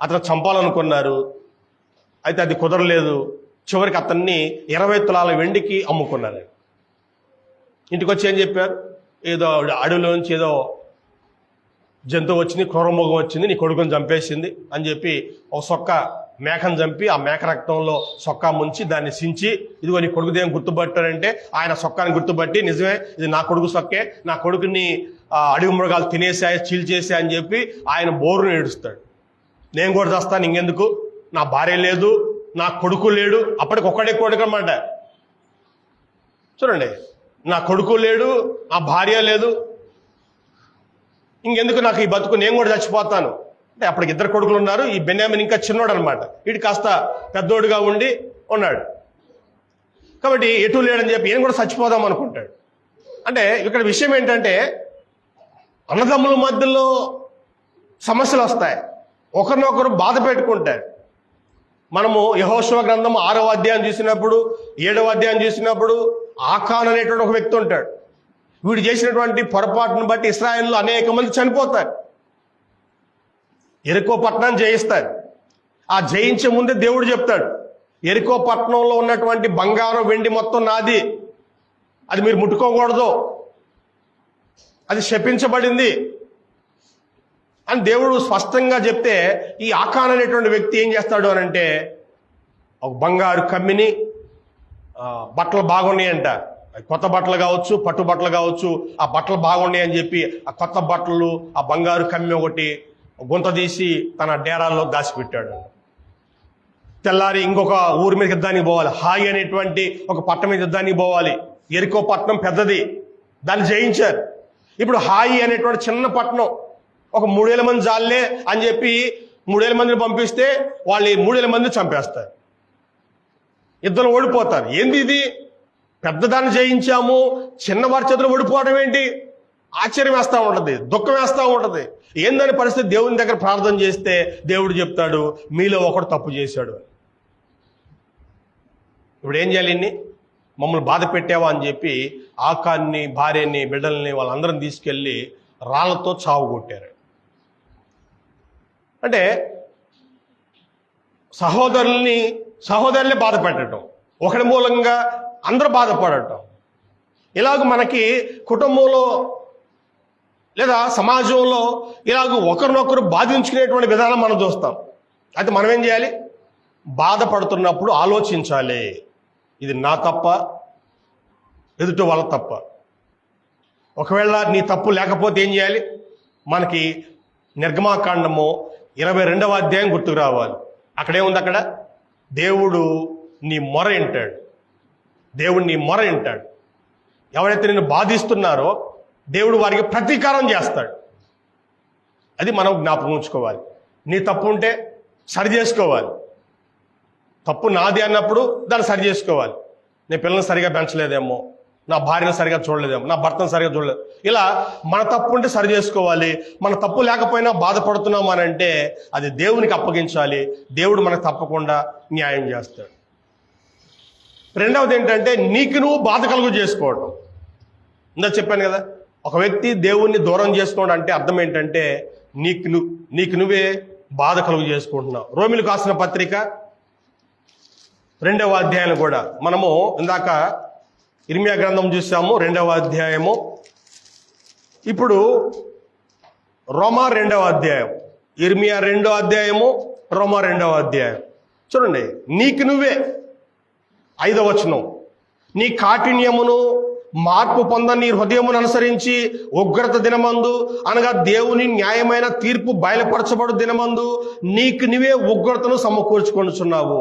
[SPEAKER 1] అతను చంపాలనుకున్నారు. అయితే అది కుదరలేదు. చివరికి అతన్ని 20 తులాల వెండికి అమ్ముకున్నారు. ఇంటికి వచ్చి ఏం చెప్పారు? ఏదో అడవిలో నుంచి ఏదో జంతువు వచ్చింది, క్రూరమృగం వచ్చింది, నీ కొడుకుని చంపేసింది అని చెప్పి ఒక సొక్క మేకను చంపి ఆ మేక రక్తంలో సొక్కా ముంచి దాన్ని సించి, ఇదిగో నీ కొడుకు దేని గుర్తుపట్టారంటే ఆయన సొక్కాని గుర్తుపట్టి, నిజమే ఇది నా కొడుకు సొక్కే, నా కొడుకుని అడవి మృగాలు తినేసాయి, చీల్చేసాయి అని చెప్పి ఆయన బోరును ఏడుస్తాడు. నేను కూడా చేస్తాను, ఇంకెందుకు, నా భార్య లేదు, నా కొడుకు లేడు. అప్పటికి ఒక్కడే కొడుకు అన్నమాట. చూడండి, నా కొడుకు లేడు, నా భార్య లేదు, ఇంకెందుకు నాకు ఈ బతుకు, నేను కూడా చచ్చిపోతాను అంటే అప్పటికి 2 కొడుకులు ఉన్నారు. ఈ బెన్యామిన్ ఇంకా చిన్నోడు అనమాట. వీడు కాస్త పెద్దోడుగా ఉండి ఉన్నాడు. కాబట్టి ఎటు లేడని చెప్పి ఈయన కూడా చచ్చిపోదాం అనుకుంటాడు. అంటే ఇక్కడ విషయం ఏంటంటే అన్నదమ్ముల మధ్యలో సమస్యలు వస్తాయి, ఒకరినొకరు బాధ పెట్టుకుంటారు. మనము యెహోషువ గ్రంథం 6వ అధ్యాయం చూసినప్పుడు, 7వ అధ్యాయం చూసినప్పుడు ఆకాన్ అనేటువంటి ఒక వ్యక్తి ఉంటాడు. వీడు చేసినటువంటి పొరపాటును బట్టి ఇశ్రాయేలులో అనేక మంది చనిపోతారు. యెరికో పట్టణాన్ని జయిస్తారు. ఆ జయించే ముందే దేవుడు చెప్తాడు, యెరికో పట్టణంలో ఉన్నటువంటి బంగారం వెండి మొత్తం నాది, అది మీరు ముట్టుకోకూడదు, అది శపించబడింది అని దేవుడు స్పష్టంగా చెప్తే, ఈ ఆకాన్ అనేటువంటి వ్యక్తి ఏం చేస్తాడు అని అంటే, ఒక బంగారు కమ్మిని, బట్టలు బాగున్నాయంట, కొత్త బట్టలు కావచ్చు, పట్టు బట్టలు కావచ్చు, ఆ బట్టలు బాగున్నాయి అని చెప్పి ఆ కొత్త బట్టలు, ఆ బంగారు కమ్మి ఒకటి గుంత తీసి తన డేరాల్లో దాచిపెట్టాడు. తెల్లారి ఇంకొక ఊరి మీద యుద్ధానికి పోవాలి, హాయి అనేటువంటి ఒక పట్టణం మీద యుద్ధానికి పోవాలి. యెరికో పట్టణం పెద్దది, దాన్ని జయించారు. ఇప్పుడు హాయి అనేటువంటి చిన్న పట్టణం, ఒక 3000 మంది జాలే అని చెప్పి 3000 మందిని పంపిస్తే వాళ్ళు 3000 మందిని చంపేస్తారు, ఇద్దరు ఓడిపోతారు. ఏంది ఇది, పెద్దదాన్ని జయించాము, చిన్నవారి చేతులు ఓడిపోవడం ఏంటి ఆశ్చర్యం వేస్తూ ఉంటుంది, దుఃఖం వేస్తూ ఉంటుంది. ఏందని పరిస్థితి? దేవుని దగ్గర ప్రార్థన చేస్తే దేవుడు చెప్తాడు మీలో ఒకడు తప్పు చేశాడు. ఇప్పుడు ఏం చేయాలి? ఇన్ని మమ్మల్ని బాధ పెట్టావా అని చెప్పి ఆకాన్ని, భార్యని, బిడ్డల్ని వాళ్ళందరం తీసుకెళ్ళి రాళ్లతో చావు కొట్టారు. అంటే సహోదరుల్ని బాధ పెట్టడం, ఒకడి మూలంగా అందరూ బాధపడటం. ఇలాగ మనకి కుటుంబంలో లేదా సమాజంలో ఇలాగ ఒకరినొకరు బాధించుకునేటువంటి విధానం మనం చూస్తాం. అయితే మనం ఏం చేయాలి? బాధపడుతున్నప్పుడు ఆలోచించాలి, ఇది నా తప్ప, ఎదుటి వాళ్ళ తప్ప. ఒకవేళ నీ తప్పు లేకపోతే ఏం చేయాలి? మనకి నిర్గమాకాండము 22వ అధ్యాయం గుర్తుకు రావాలి. అక్కడేముంది? అక్కడ దేవుడు నీ మొర వింటాడు. దేవుడు నీ మొర వింటాడు. ఎవరైతే నిన్ను బాధిస్తున్నారో దేవుడు వారికి ప్రతీకారం చేస్తాడు. అది మనం జ్ఞాపకం ఉంచుకోవాలి. నీ తప్పు ఉంటే సరి చేసుకోవాలి. తప్పు నాది అన్నప్పుడు దాన్ని సరి చేసుకోవాలి. నేను పిల్లల్ని సరిగా పెంచలేదేమో, నా భార్యను సరిగా చూడలేదేమో, నా భర్తను సరిగా చూడలేదు. ఇలా మన తప్పు ఉంటే సరి చేసుకోవాలి. మన తప్పు లేకపోయినా బాధపడుతున్నాం అని అంటే అది దేవునికి అప్పగించాలి. దేవుడు మనకు తప్పకుండా న్యాయం చేస్తాడు. రెండవది ఏంటంటే నీకు నువ్వు బాధ కలుగు చేసుకోవటం. ఇందా చెప్పాను కదా, ఒక వ్యక్తి దేవుణ్ణి దూరం చేసుకోవడం అంటే అర్థం ఏంటంటే నీకు నువ్వే బాధ కలుగు చేసుకుంటున్నావు. రోమిలకు రాసిన పత్రిక 2వ అధ్యాయం కూడా మనము ఇందాక ఇర్మియా గ్రంథం చూసాము, 2వ అధ్యాయము. ఇప్పుడు రోమా 2వ అధ్యాయం, ఇర్మియా 2వ అధ్యాయము, రోమా 2వ అధ్యాయం చూడండి. నీకు నువ్వే 5వ వచనం, నీ కాఠిన్యమును మార్పు పొంద నీ హృదయమును అనుసరించి ఉగ్రత దినమందు అనగా దేవుని న్యాయమైన తీర్పు బయలుపరచబడు దినమందు నీకు నువ్వే ఉగ్రతను సమకూర్చుకొనుచున్నావు.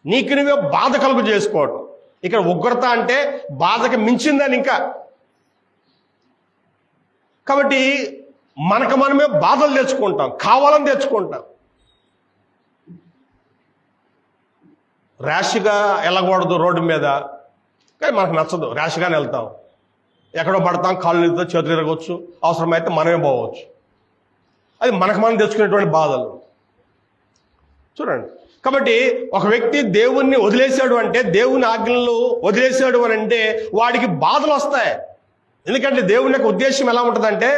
[SPEAKER 1] నీకు నువ్వే బాధ కలుగు చేసుకోవటం. ఇక్కడ ఉగ్రత అంటే బాధకు మించిందని ఇంకా. కాబట్టి మనకు మనమే బాధలు తెచ్చుకుంటాం, కావాలని తెచ్చుకుంటాం. ర్యాష్గా వెళ్ళకూడదు రోడ్డు మీద, కానీ మనకు నచ్చదు, ర్యాష్గానే వెళ్తాం. ఎక్కడో పడతాం, కాళ్ళు ఇరుతో, చేతులు ఇరగవచ్చు, అవసరమైతే మనమే పోవచ్చు. అది మనకు మనం తెచ్చుకునేటువంటి బాధలు చూడండి. కాబట్టి ఒక వ్యక్తి దేవుణ్ణి వదిలేశాడు అంటే, దేవుని ఆజ్ఞలు వదిలేశాడు అని అంటే వాడికి బాధలు వస్తాయి. ఎందుకంటే దేవుని యొక్క ఉద్దేశం ఎలా ఉంటుందంటే,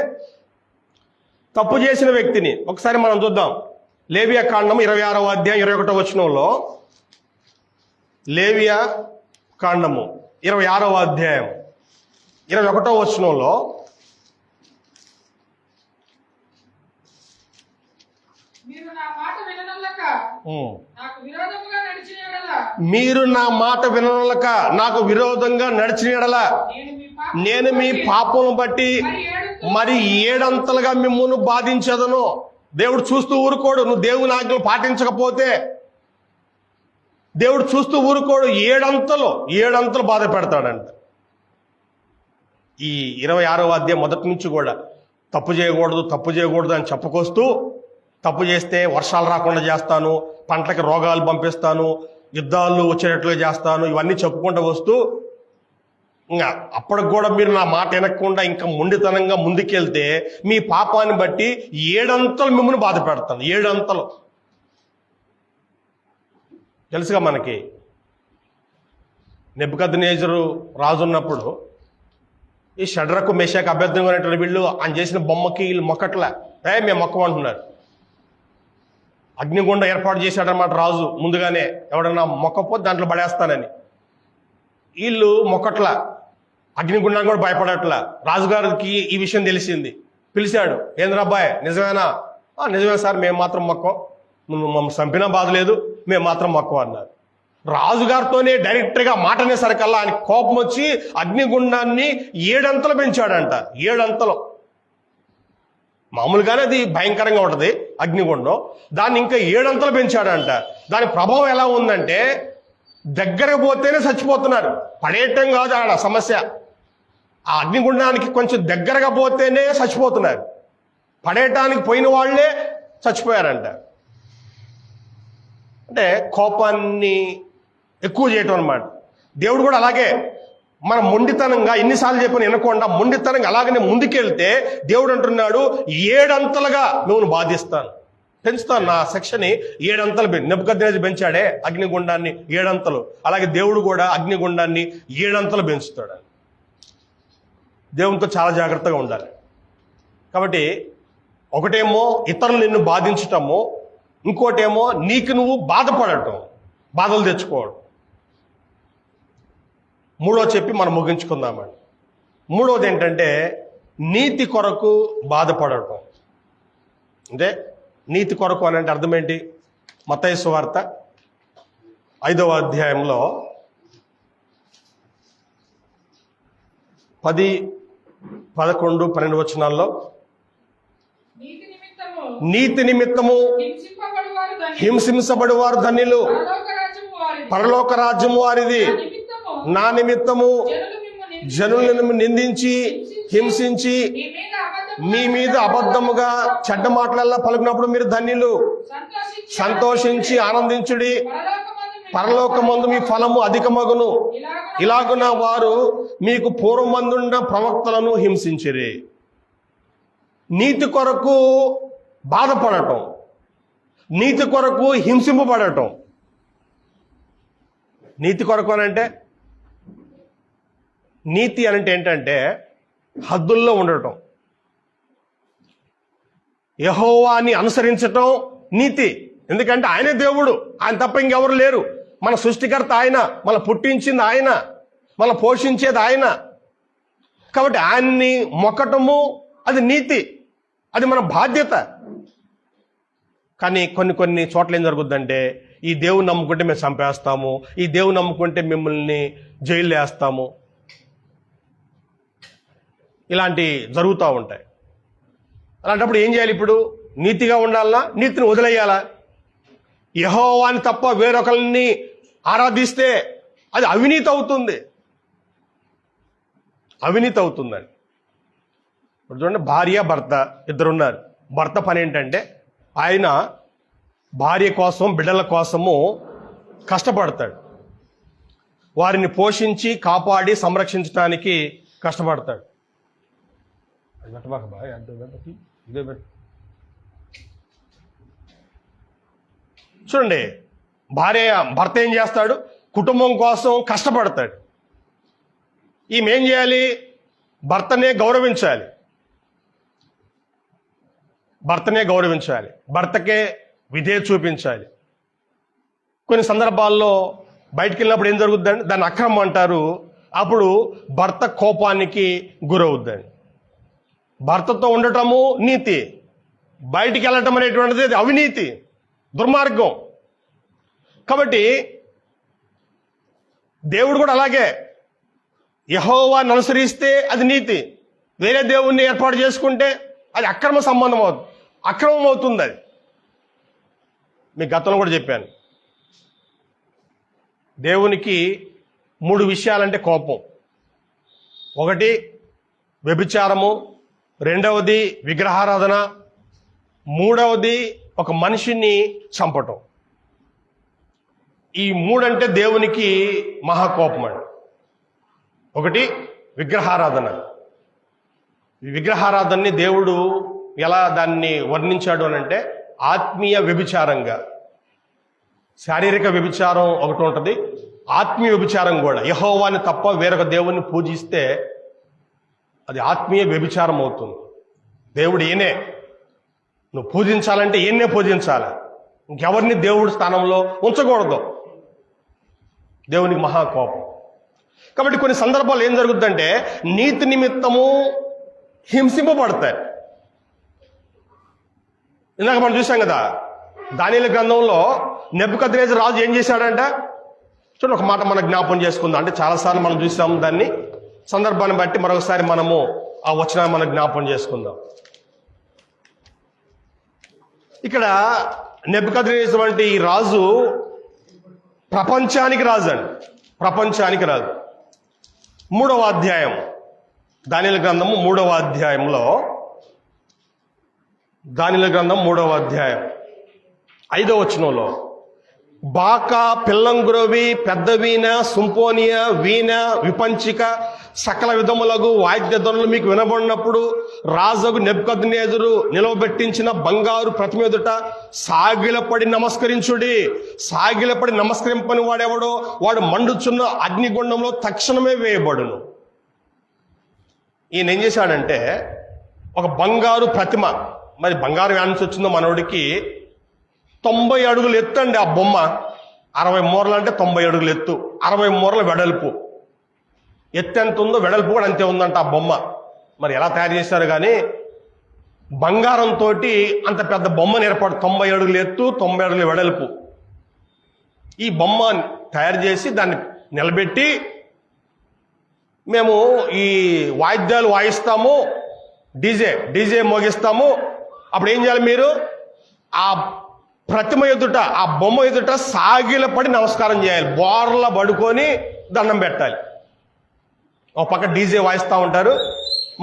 [SPEAKER 1] తప్పు చేసిన వ్యక్తిని ఒకసారి మనం చూద్దాం. లేవియా కాండము 26వ అధ్యాయం 21వ వచనంలో, లేవియా కాండము 26వ అధ్యాయం 21వ వచనంలో,
[SPEAKER 2] మీరు నా మాట విననొల్లక నాకు విరోధంగా నడిచిన యెడల నేను మీ పాపమును బట్టి మరి 7 అంతలుగా మిమ్మును బాధించదను. దేవుడు చూస్తూ ఊరుకోడు. నువ్వు దేవుని ఆజ్ఞలు పాటించకపోతే దేవుడు చూస్తూ ఊరుకోడు. 7 అంతలు బాధ పెడతాడంట. ఈ 26వ అధ్యాయం మొదటి నుంచి కూడా తప్పు చేయకూడదు అని చెప్పుకొస్తూ, తప్పు చేస్తే వర్షాలు రాకుండా చేస్తాను, పంటలకి రోగాలు పంపిస్తాను, యుద్ధాలు వచ్చేటట్లుగా చేస్తాను, ఇవన్నీ చెప్పుకుంటూ వస్తూ ఇంకా అప్పటికి కూడా మీరు నా మాట వినకుండా ఇంకా మొండితనంగా ముందుకెళ్తే మీ పాపాన్ని బట్టి 7 అంతలు మిమ్మల్ని బాధ పెడతాను. 7 అంతలు. తెలుసుగా మనకి నెబుకద్నెజరు రాజు ఉన్నప్పుడు ఈ షడ్రకు మెషాకు అభ్యర్థంగా అనేటువంటి వీళ్ళు ఆయన చేసిన బొమ్మకి వీళ్ళు మొక్కట్లే, మేము మొక్కమంటున్నారు. అగ్నిగుండం ఏర్పాటు చేశాడనమాట రాజు ముందుగానే, ఎవడన్నా మొక్కపోతే దాంట్లో పడేస్తానని. వీళ్ళు మొక్కట్లా, అగ్నిగుండానికి కూడా భయపడట్లా. రాజుగారికి ఈ విషయం తెలిసింది, పిలిచాడు. ఏంద్రా అబ్బాయి నిజమేనా? నిజమే సార్, మేము మాత్రం మొక్కం, మమ్మల్ని చంపినా బాధ లేదు, మేము మాత్రం మొక్కం అన్నారు. రాజుగారితోనే డైరెక్ట్గా మాట అనేసరికల్లా ఆయన కోపం వచ్చి అగ్నిగుండాన్ని 7 అంతలు పెంచాడంట. 7 అంతలు. మామూలుగానే అది భయంకరంగా ఉంటుంది అగ్నిగుండం, దాన్ని ఇంకా 7 అంతలు పెంచాడంట. దాని ప్రభావం ఎలా ఉందంటే దగ్గరకు పోతేనే చచ్చిపోతున్నారు, పడేయటం కాదు ఆడ సమస్య. ఆ అగ్నిగుండానికి కొంచెం దగ్గరగా పోతేనే చచ్చిపోతున్నారు, పడేయటానికి పోయిన వాళ్ళే చచ్చిపోయారంట. అంటే కోపాన్ని ఎక్కువ చేయటం అన్నమాట. దేవుడు కూడా అలాగే
[SPEAKER 1] మన మొండితనంగా ఎన్నిసార్లు చెప్పిన వినకుండా మొండితనంగా అలాగనే ముందుకెళ్తే దేవుడు అంటున్నాడు 7 అంతలుగా నువ్వు బాధిస్తాను, పెంచుతాను. నా శిక్షని 7 అంతలు నెబుకద్నెజరు పెంచాడే అగ్నిగుండాన్ని 7 అంతలు, అలాగే దేవుడు కూడా అగ్నిగుండాన్ని 7 అంతలు పెంచుతాడు. దేవునితో చాలా జాగ్రత్తగా ఉండాలి. కాబట్టి ఒకటేమో ఇతరులు నిన్ను బాధించటము, ఇంకోటేమో నీకు నువ్వు బాధపడటం, బాధలు తెచ్చుకోవడం. మూడో చెప్పి మనం ముగించుకుందామండి. మూడోది ఏంటంటే నీతి కొరకు బాధపడటం. అంటే నీతి కొరకు అని అంటే అర్థం ఏంటి? మత్తయి సువార్త 5వ అధ్యాయంలో 10, 11, 12 వచనాల్లో నీతి నిమిత్తము హింసించబడువారు ధన్యులు, పరలోక రాజ్యము వారిది. నా నిమిత్తము జనులను నిందించి హింసించి మీ మీద అబద్ధముగా చెడ్డ మాటలల్లా పలుకున్నప్పుడు మీరు ధన్యులు. సంతోషించి ఆనందించుడి, పరలోకమందు మీ ఫలము అధికమగును. ఇలాగున వారు మీకు పూర్వమందున్న ప్రవక్తలను హింసించిరి. నీతి కొరకు బాధపడటం, నీతి కొరకు హింసింపబడటం. నీతి కొరకు అని అంటే, నీతి అంటే ఏంటంటే హద్దుల్లో ఉండటం, యెహోవాని అనుసరించటం నీతి. ఎందుకంటే ఆయనే దేవుడు, ఆయన తప్ప ఇంకెవరు లేరు. మన సృష్టికర్త ఆయన, మన పుట్టించింది ఆయన, మన పోషించేది ఆయన. కాబట్టి ఆయన్ని మొక్కటము అది నీతి, అది మన బాధ్యత. కానీ కొన్ని చోట్ల ఏం జరుగుద్దంటే, ఈ దేవుని నమ్ముకుంటే మేము చంపేస్తాము, ఈ దేవుని నమ్ముకుంటే మిమ్మల్ని జైలు వేస్తాము, ఇలాంటి జరుగుతూ ఉంటాయి. అలాంటప్పుడు ఏం చేయాలి? ఇప్పుడు నీతిగా ఉండాలనా, నీతిని వదిలేయాలా? యెహోవాని తప్ప వేరొకరిని ఆరాధిస్తే అది అవినీతి అవుతుంది, అవినీతి అవుతుందని. ఇప్పుడు చూడండి, భార్య భర్త ఇద్దరున్నారు. భర్త పని ఏంటంటే ఆయన భార్య కోసం బిడ్డల కోసము కష్టపడతాడు, వారిని పోషించి కాపాడి సంరక్షించడానికి కష్టపడతాడు. చూడండి, భర్త ఏం చేస్తాడు? కుటుంబం కోసం కష్టపడతాడు. ఈమె ఏం చేయాలి? భర్తనే గౌరవించాలి, భర్తనే గౌరవించాలి, భర్తకే విధేయత చూపించాలి. కొన్ని సందర్భాల్లో బయటికి వెళ్ళినప్పుడు ఏం జరుగుద్దండి? దాన్ని అక్రమం అంటారు. అప్పుడు భర్త కోపానికి గురవుద్దండి. భర్తతో ఉండటము నీతి, బయటికి వెళ్ళటం అనేటువంటిది అది అవినీతి, దుర్మార్గం. కాబట్టి దేవుడు కూడా అలాగే, యెహోవాను అనుసరిస్తే అది నీతి, వేరే దేవుణ్ణి ఏర్పాటు చేసుకుంటే అది అక్రమ సంబంధం అవుతుంది, అక్రమం అవుతుంది. అది మీకు గతంలో కూడా చెప్పాను. దేవునికి 3 విషయాలంటే కోపం. ఒకటి వ్యభిచారము, రెండవది విగ్రహారాధన, మూడవది ఒక మనిషిని చంపటం. ఈ 3 అంటే దేవునికి మహాకోపం అండి. ఒకటి విగ్రహారాధన. ఈ విగ్రహారాధనని దేవుడు ఎలా దాన్ని వర్ణించాడు అని అంటే ఆత్మీయ వ్యభిచారంగా. శారీరక వ్యభిచారం ఒకటి ఉంటుంది, ఆత్మీయ వ్యభిచారం కూడా. యెహోవాని తప్ప వేరొక దేవుణ్ణి పూజిస్తే అది ఆత్మీయ వ్యభిచారం అవుతుంది. దేవుడు ఈయనే, నువ్వు పూజించాలంటే ఈయన్నే పూజించాలి, ఇంకెవరిని దేవుడి స్థానంలో ఉంచకూడదు. దేవునికి మహాకోపం. కాబట్టి కొన్ని సందర్భాలు ఏం జరుగుతుందంటే నీతి నిమిత్తము హింసింపబడతాయి. ఇందాక మనం చూసాం కదా, దానియేలు గ్రంథంలో నెబుకద్నెజరు రాజు ఏం చేశాడంట? చూడండి, ఒక మాట మనం జ్ఞాపం చేసుకుందాం. అంటే చాలాసార్లు మనం చూసాం దాన్ని, సందర్భాన్ని బట్టి మరొకసారి మనము ఆ వచనాన్ని మనం జ్ఞాపం చేసుకుందాం. ఇక్కడ నెబుకద్నెజరు వంటి ఈ రాజు ప్రపంచానికి రాజు అండి, ప్రపంచానికి రాజు. 3వ అధ్యాయం, దానియేలు గ్రంథము 3వ అధ్యాయంలో, దానియేలు గ్రంథం 3వ అధ్యాయం 5వ వచనంలో బాకా, పిల్లంగురవి, పెద్ద వీణ, సుంపోనియా, వీణ, విపంచిక, సకల విధములకు వాద్యధ్వనులు మీకు వినబడినప్పుడు రాజుకు నెబుకద్నెజరు నిలవబెట్టించిన బంగారు ప్రతిమ ఎదుట సాగిలపడి నమస్కరించుడి. సాగిలపడి నమస్కరింపని వాడెవడో వాడు మండుచున్న అగ్నిగుండంలో తక్షణమే వేయబడును. ఈయన ఏం చేశాడంటే ఒక బంగారు ప్రతిమ, మరి బంగారు యాడ్ నుంచి వచ్చిందో మనోడికి 90 అడుగులు ఎత్తు అండి ఆ బొమ్మ. 60 మూరలు అంటే 90 అడుగులు ఎత్తు, 60 మూరల వెడల్పు. ఎత్తు ఎంత ఉందో వెడల్పు కూడా అంతే ఉందంట ఆ బొమ్మ. మరి ఎలా తయారు చేశారు కానీ బంగారంతో అంత పెద్ద బొమ్మను ఏర్పాటు, 90 అడుగులు ఎత్తు, 90 అడుగుల వెడల్పు. ఈ బొమ్మ తయారు చేసి దాన్ని నిలబెట్టి మేము ఈ వాయిద్యాలు వాయిస్తాము, డీజే మోగిస్తాము. అప్పుడు ఏం చేయాలి మీరు? ఆ ప్రతిమ ఎదుట, ఆ బొమ్మ ఎదుట సాగిలపడి నమస్కారం చేయాలి. బోర్ల పడుకొని దండం పెట్టాలి. ఒక పక్క డీజే వాయిస్తూ ఉంటారు.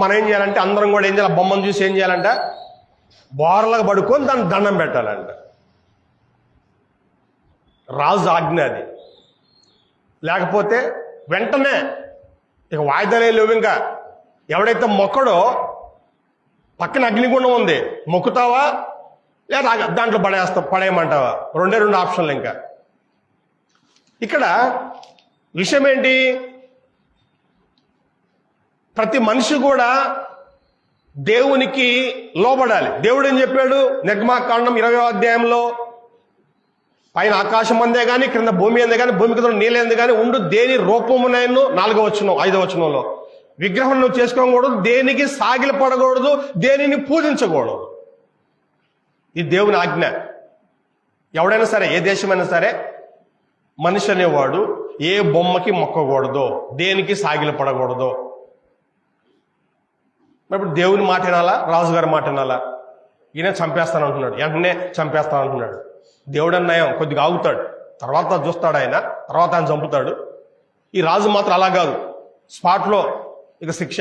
[SPEAKER 1] మనం ఏం చేయాలంటే అందరం కూడా ఏం చేయాలి? బొమ్మను చూసి ఏం చేయాలంట? బోర్లకు పడుకొని దాన్ని దండం పెట్టాలంట. రాజు ఆజ్ఞ అది. లేకపోతే వెంటనే ఇక వాయిదాలే లేవు. ఇంకా ఎవడైతే మొక్కడో పక్కన అగ్నిగుండం ఉంది, మొక్కుతావా లేదా దాంట్లో పడేయమంటావా? రెండే ఆప్షన్లు. ఇంకా ఇక్కడ విషయం ఏంటి? ప్రతి మనిషి కూడా దేవునికి లోబడాలి. దేవుడు ఏం చెప్పాడు? నిర్గమాకాండం 20వ అధ్యాయంలో, పైన ఆకాశం అందే కానీ క్రింద భూమి అందే కానీ భూమి కింద నీళ్ళందే కానీ ఉండు దేని రూపమునైను 4వ వచనం 5వ వచనంలో విగ్రహం నువ్వు చేసుకోకూడదు, దేనికి సాగిలపడకూడదు, దేనిని పూజించకూడదు. ఇది దేవుని ఆజ్ఞ. ఎవడైనా సరే, ఏ దేశమైనా సరే, మనిషి అనేవాడు ఏ బొమ్మకి మొక్కకూడదు, దేనికి సాగిలపడకూడదు. మరి ఇప్పుడు దేవుని మాట వినాలా, రాజుగారి మాట వినాలా? ఈయన చంపేస్తానంటున్నాడు, వెంటనే చంపేస్తానంటున్నాడు. దేవుడు అన్యాయం కొద్దిగా ఆగుతాడు, తర్వాత చూస్తాడు ఆయన, తర్వాత ఆయన చంపుతాడు. ఈ రాజు మాత్రం అలా కాదు, స్పాట్లో ఇక శిక్ష.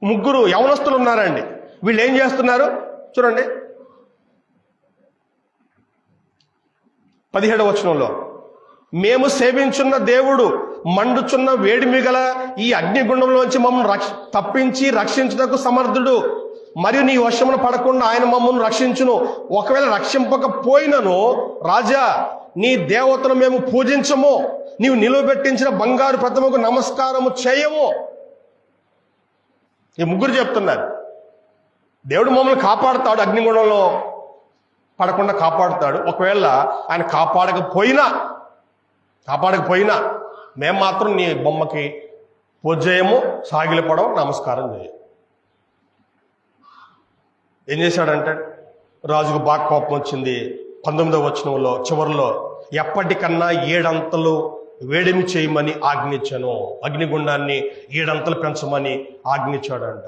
[SPEAKER 1] 3 యవనస్తులు ఉన్నారండి. వీళ్ళు ఏం చేస్తున్నారు చూడండి, 17వ వచనంలో, మేము సేవించున్న దేవుడు మండుచున్న వేడిమి గల ఈ అగ్నిగుండంలోంచి మమ్మల్ని తప్పించి రక్షించుటకు సమర్థుడు. మరియు నీ వశమున పడకుండా ఆయన మమ్మల్ని రక్షించును. ఒకవేళ రక్షింపకపోయినను రాజా, నీ దేవతను మేము పూజించము, నీవు నిలువబెట్టించిన బంగారు ప్రతిమకు నమస్కారము చేయము. ఈ 3 చెప్తున్నారు. దేవుడు మమ్మల్ని కాపాడుతాడు, అగ్నిగుండంలో పడకుండా కాపాడుతాడు. ఒకవేళ ఆయన కాపాడకపోయినా మేము మాత్రం నీ బొమ్మకి పూజ చేయము, సాగిలపడం, నమస్కారం చేయం. ఏం చేశాడంటే రాజుకు బాగా కోపం వచ్చింది. 19వ వచనంలో చివరిలో, ఎప్పటికన్నా 7 అంతలు వేడిమి చేయమని ఆజ్ఞించాను, అగ్నిగుండాన్ని 7 అంతలు పెంచమని ఆజ్ఞించాడంట.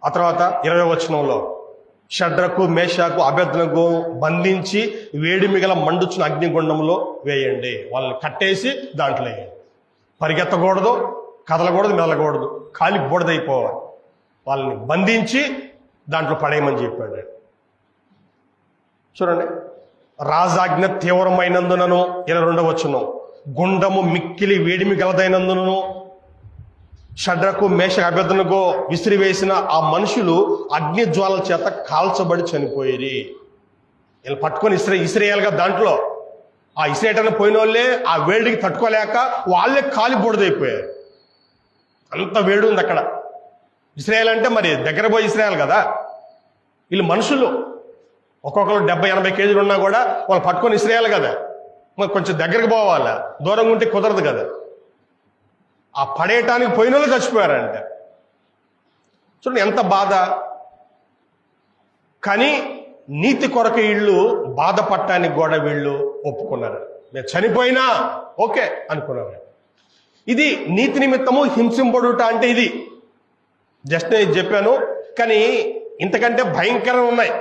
[SPEAKER 1] ఆ తర్వాత 20వ వచనంలో, షడ్రకు, మేషాకు, అబేద్నెగో బంధించి వేడిమి గల మండుచున్న అగ్నిగుండంలో వేయండి. వాళ్ళని కట్టేసి దాంట్లో వేయండి. పరిగెత్తకూడదు, కదలకూడదు, మెదలకూడదు, కాలి బూడిదైపోవాలి. వాళ్ళని బంధించి దాంట్లో పడేయమని చెప్పాడు. చూడండి, రాజాజ్ఞ తీవ్రమైనందునను 22వ వచనం, గుండము మిక్కిలి వేడిమి గలదైనందునను షడ్రకు, మేషకు, అబేద్నెగో విసిరివేసిన ఆ మనుషులు అగ్ని జ్వాలల చేత కాల్చబడి చనిపోయేది. వీళ్ళు పట్టుకొని ఇసిరేయాలిగా దాంట్లో. ఆ ఇసిరేయటానికి పోయిన వాళ్ళే ఆ వేడికి తట్టుకోలేక వాళ్ళే కాలి బూడిదైపోయారు. అంత వేడి ఉంది అక్కడ. ఇసిరేయాలంటే మరి దగ్గర పోయి ఇసిరేయాలి కదా. వీళ్ళు మనుషులు, ఒక్కొక్కరు 70-80 కేజీలు ఉన్నా కూడా వాళ్ళు పట్టుకొని ఇసిరేయాలి కదా. మరి కొంచెం దగ్గరికి పోవాలా, దూరంగా ఉంటే కుదరదు కదా. ఆ పడేయటానికి పోయిన వాళ్ళు చచ్చిపోయారంట. చూడండి ఎంత బాధ. కానీ నీతి కొరకు వీళ్ళు బాధపడటానికి కూడా వీళ్ళు ఒప్పుకున్నారు. మేము చనిపోయినా ఓకే అనుకున్నారు. ఇది నీతి నిమిత్తము హింసింపడుట అంటే ఇది. జస్ట్ నేను ఇది చెప్పాను, కానీ ఇంతకంటే భయంకరంగా ఉన్నాయి.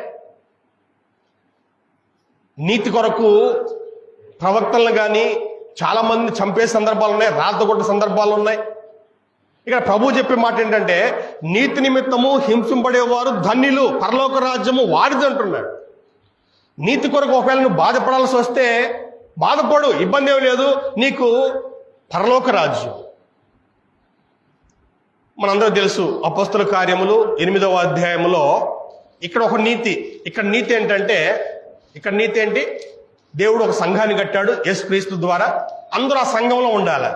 [SPEAKER 1] నీతి కొరకు ప్రవక్తలను కానీ చాలా మంది చంపే సందర్భాలు ఉన్నాయి, రాతగొట్టే సందర్భాలు ఉన్నాయి. ఇక్కడ ప్రభు చెప్పే మాట ఏంటంటే, నీతి నిమిత్తము హింసింపడేవారు ధన్యులు, పరలోక రాజ్యము వారిది అంటున్నాడు. నీతి కొరకు ఒకవేళ నువ్వు బాధపడాల్సి వస్తే బాధపడు, ఇబ్బంది ఏం లేదు, నీకు పరలోక రాజ్యం. మనందరూ తెలుసు అపొస్తలుల కార్యములు 8వ అధ్యాయములో ఇక్కడ ఒక నీతి. ఇక్కడ నీతి ఏంటి? దేవుడు ఒక సంఘాన్ని కట్టాడు యేసుక్రీస్తు ద్వారా. అందరూ ఆ సంఘంలో ఉండాలి,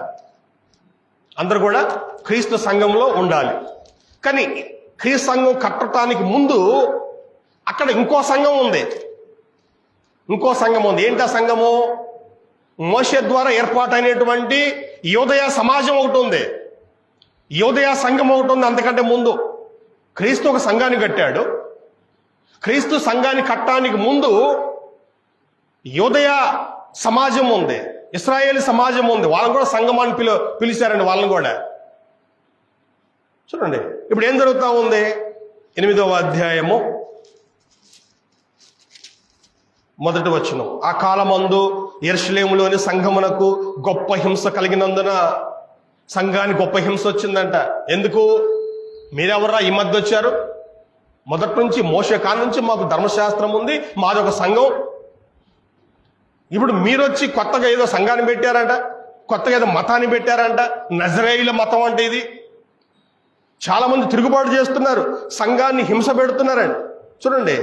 [SPEAKER 1] అందరూ కూడా క్రీస్తు సంఘంలో ఉండాలి. కానీ క్రీస్తు సంఘం కట్టడానికి ముందు అక్కడ ఇంకో సంఘం ఉంది. ఏంటి ఆ సంఘము? మోషే ద్వారా ఏర్పాటైనటువంటి యోదయ సమాజం ఒకటి ఉంది, యోదయ సంఘం ఒకటి ఉంది. అంతకంటే ముందు క్రీస్తు ఒక సంఘాన్ని కట్టాడు. క్రీస్తు సంఘాన్ని కట్టడానికి ముందు యోదయ సమాజం ఉంది, ఇశ్రాయేలు సమాజం ఉంది. వాళ్ళని కూడా సంఘం అని పిలిచారండి వాళ్ళని కూడా. చూడండి ఇప్పుడు ఏం జరుగుతూ ఉంది. 8వ అధ్యాయము 1వ వచనం. ఆ కాలమందు యెరూషలేములోని సంఘమునకు గొప్ప హింస కలిగినందున, సంఘానికి గొప్ప హింస వచ్చిందంట. ఎందుకు? మీరెవర్రా ఈ మధ్య వచ్చారు? మొదటి నుంచి మోషే కాలం నుంచి మాకు ధర్మశాస్త్రం ఉంది, మాది ఒక సంఘం. ఇప్పుడు మీరొచ్చి కొత్తగా ఏదో సంఘాన్ని పెట్టారంట, కొత్తగా ఏదో మతాన్ని పెట్టారంట. నజరేయుల మతం అంటే ఇది. చాలా మంది తిరుగుబాటు చేస్తున్నారు, సంఘాన్ని హింస పెడుతున్నారండి. చూడండి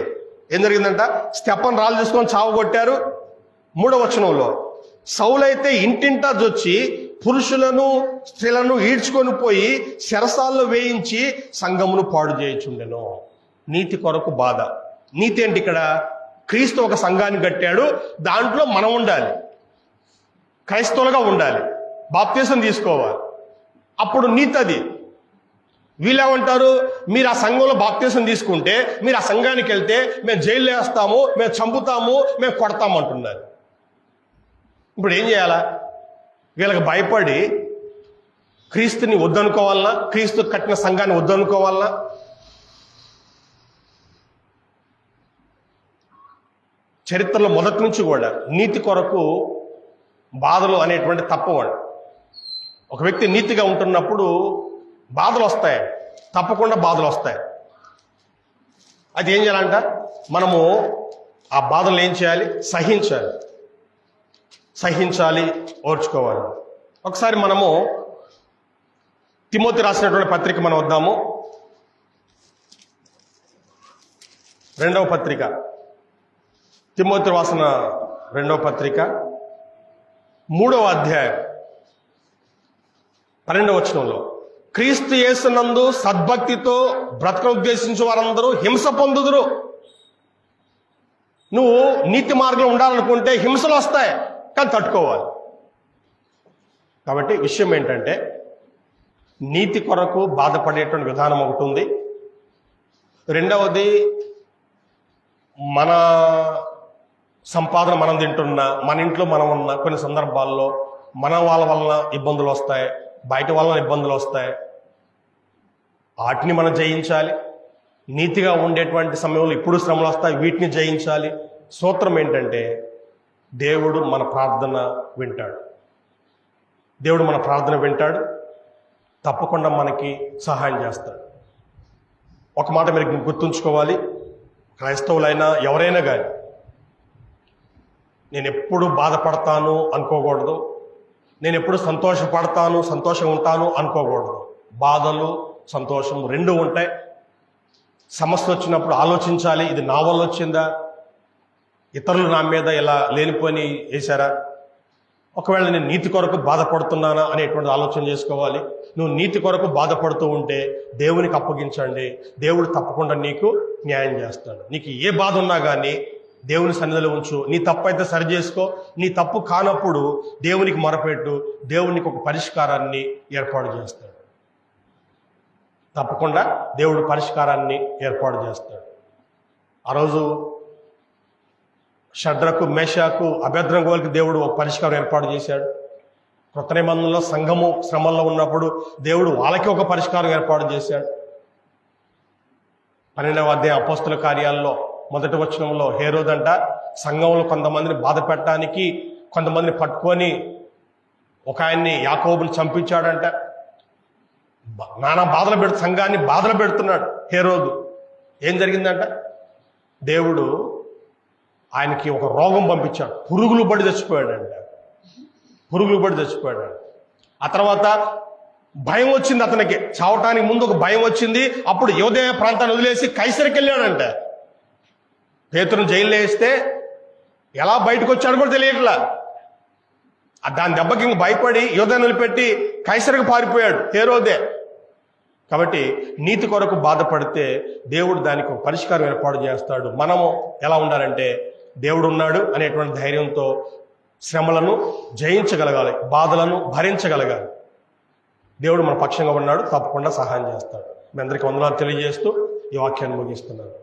[SPEAKER 1] ఏం జరిగిందంట. స్టెఫను రాళ్ళు తీసుకొని చావగొట్టారు. 3వ వచనంలో సౌలైతే ఇంటింటా జొచ్చి పురుషులను స్త్రీలను ఈడ్చుకొని పోయి చెరసాల్లో వేయించి సంఘమును పాడు చేయించుండెను. నీతి కొరకు బాధ. నీతి ఏంటి ఇక్కడ? క్రీస్తు ఒక సంఘాన్ని కట్టాడు, దాంట్లో మనం ఉండాలి, క్రైస్తవులుగా ఉండాలి, బాప్తీసం తీసుకోవాలి. అప్పుడు నీతి అది. వీళ్ళేమంటారు? మీరు ఆ సంఘంలో బాప్తీసం తీసుకుంటే, మీరు ఆ సంఘానికి వెళ్తే మేము జైలు వేస్తాము, మేము చంపుతాము, మేము కొడతాము అంటున్నారు. ఇప్పుడు ఏం చేయాలా? వీళ్ళకి భయపడి క్రీస్తుని వద్దనుకోవాలనా? క్రీస్తు కట్టిన సంఘాన్ని వద్దనుకోవాలనా? చరిత్రలో మొదటి నుంచి కూడా నీతి కొరకు బాధలు అనేటువంటి తప్పవండి. ఒక వ్యక్తి నీతిగా ఉంటున్నప్పుడు బాధలు వస్తాయి, తప్పకుండా బాధలు వస్తాయి. అది ఏం చేయాలంట? మనము ఆ బాధలు ఏం చేయాలి? సహించాలి, ఓర్చుకోవాలి. ఒకసారి మనము తిమోతి రాసినటువంటి పత్రిక మనం వద్దాము. 2వ పత్రిక, తిమోతి రాసిన 2వ పత్రిక 3వ అధ్యాయం 12వ వచనంలో, క్రీస్తు యేసునందు సద్భక్తితో బ్రతక ఉద్దేశించే వారందరూ హింస పొందుదురు. నువ్వు నీతి మార్గంలో ఉండాలనుకుంటే హింసలు వస్తాయి, కానీ తట్టుకోవాలి. కాబట్టి విషయం ఏంటంటే, నీతి కొరకు బాధపడేటువంటి విధానం ఒకటి ఉంది. రెండవది, మన సంపాదన మనం తింటున్నా, మన ఇంట్లో మనం ఉన్న కొన్ని సందర్భాల్లో మన వాళ్ళ వలన ఇబ్బందులు వస్తాయి, బయట వలన ఇబ్బందులు వస్తాయి. వాటిని మనం జయించాలి. నీతిగా ఉండేటువంటి సమయంలో ఇప్పుడు శ్రమలు వస్తాయి, వీటిని జయించాలి. సూత్రం ఏంటంటే, దేవుడు మన ప్రార్థన వింటాడు. దేవుడు మన ప్రార్థన వింటాడు, తప్పకుండా మనకి సహాయం చేస్తాడు. ఒక మాట మీరు గుర్తుంచుకోవాలి, క్రైస్తవులైనా ఎవరైనా కానీ, నేను ఎప్పుడు బాధపడతాను అనుకోకూడదు, నేను ఎప్పుడు సంతోషపడతాను సంతోషంగా ఉంటాను అనుకోకూడదు. బాధలు సంతోషం రెండూ ఉంటాయి. సమస్య వచ్చినప్పుడు ఆలోచించాలి, ఇది నా వల్ల వచ్చిందా, ఇతరులు నా మీద ఇలా లేనిపోని వేశారా, ఒకవేళ నేను నీతి కొరకు బాధపడుతున్నానా అనేటువంటి ఆలోచన చేసుకోవాలి. నువ్వు నీతి కొరకు బాధపడుతూ ఉంటే దేవునికి అప్పగించండి, దేవుడు తప్పకుండా నీకు న్యాయం చేస్తాడు. నీకు ఏ బాధ ఉన్నా కానీ దేవుని సన్నిధిలో ఉంచు. నీ తప్పు అయితే సరి చేసుకో, నీ తప్పు కానప్పుడు దేవునికి మొరపెట్టు, దేవునికి ఒక పరిష్కారాన్ని ఏర్పాటు చేస్తాడు. తప్పకుండా దేవుడు పరిష్కారాన్ని ఏర్పాటు చేస్తాడు. ఆ రోజు షడ్రకు, మేషాకు, అబేద్నెగోలకు దేవుడు ఒక పరిష్కారం ఏర్పాటు చేశాడు. కొత్త నిబంధనలో సంఘము శ్రమల్లో ఉన్నప్పుడు దేవుడు వాళ్ళకి ఒక పరిష్కారం ఏర్పాటు చేశాడు. 12వ అధ్యాయం అపోస్తలుల కార్యాల్లో 1వ వచనంలో, హేరోదంట సంఘంలో కొంతమందిని బాధ పెట్టడానికి కొంతమందిని పట్టుకొని ఒక ఆయన్ని, యాకోబుని చంపించాడంట. నానా బాధలు సంఘాన్ని బాధలు పెడుతున్నాడు హేరోదు. ఏం జరిగిందంట? దేవుడు ఆయనకి ఒక రోగం పంపించాడు, పురుగులు పడి చచ్చిపోయాడంట. పురుగులు పడి చచ్చిపోయాడు. ఆ తర్వాత భయం వచ్చింది అతనికి, చావటానికి ముందు ఒక భయం వచ్చింది. అప్పుడు యోదయ ప్రాంతాన్ని వదిలేసి కైసరికి వెళ్ళాడంట. పేతురుని జైల్లో వేస్తే ఎలా బయటకు వచ్చాడు కూడా తెలియట్లా. దాని దెబ్బకి ఇంక భయపడి యోదయను వదిలిపెట్టి కైసరికి పారిపోయాడు హేరోదే. కాబట్టి నీతి కొరకు బాధపడితే దేవుడు దానికి ఒక పరిష్కారం ఏర్పాటు చేస్తాడు. మనము ఎలా ఉండాలంటే దేవుడు ఉన్నాడు అనేటువంటి ధైర్యంతో శ్రమలను జయించగలగాలి, బాధలను భరించగలగాలి. దేవుడు మన పక్షంగా ఉన్నాడు, తప్పకుండా సహాయం చేస్తాడు. మీ అందరికీ వందనాలు తెలియజేస్తూ ఈ వాక్యాన్ని ముగిస్తున్నాను.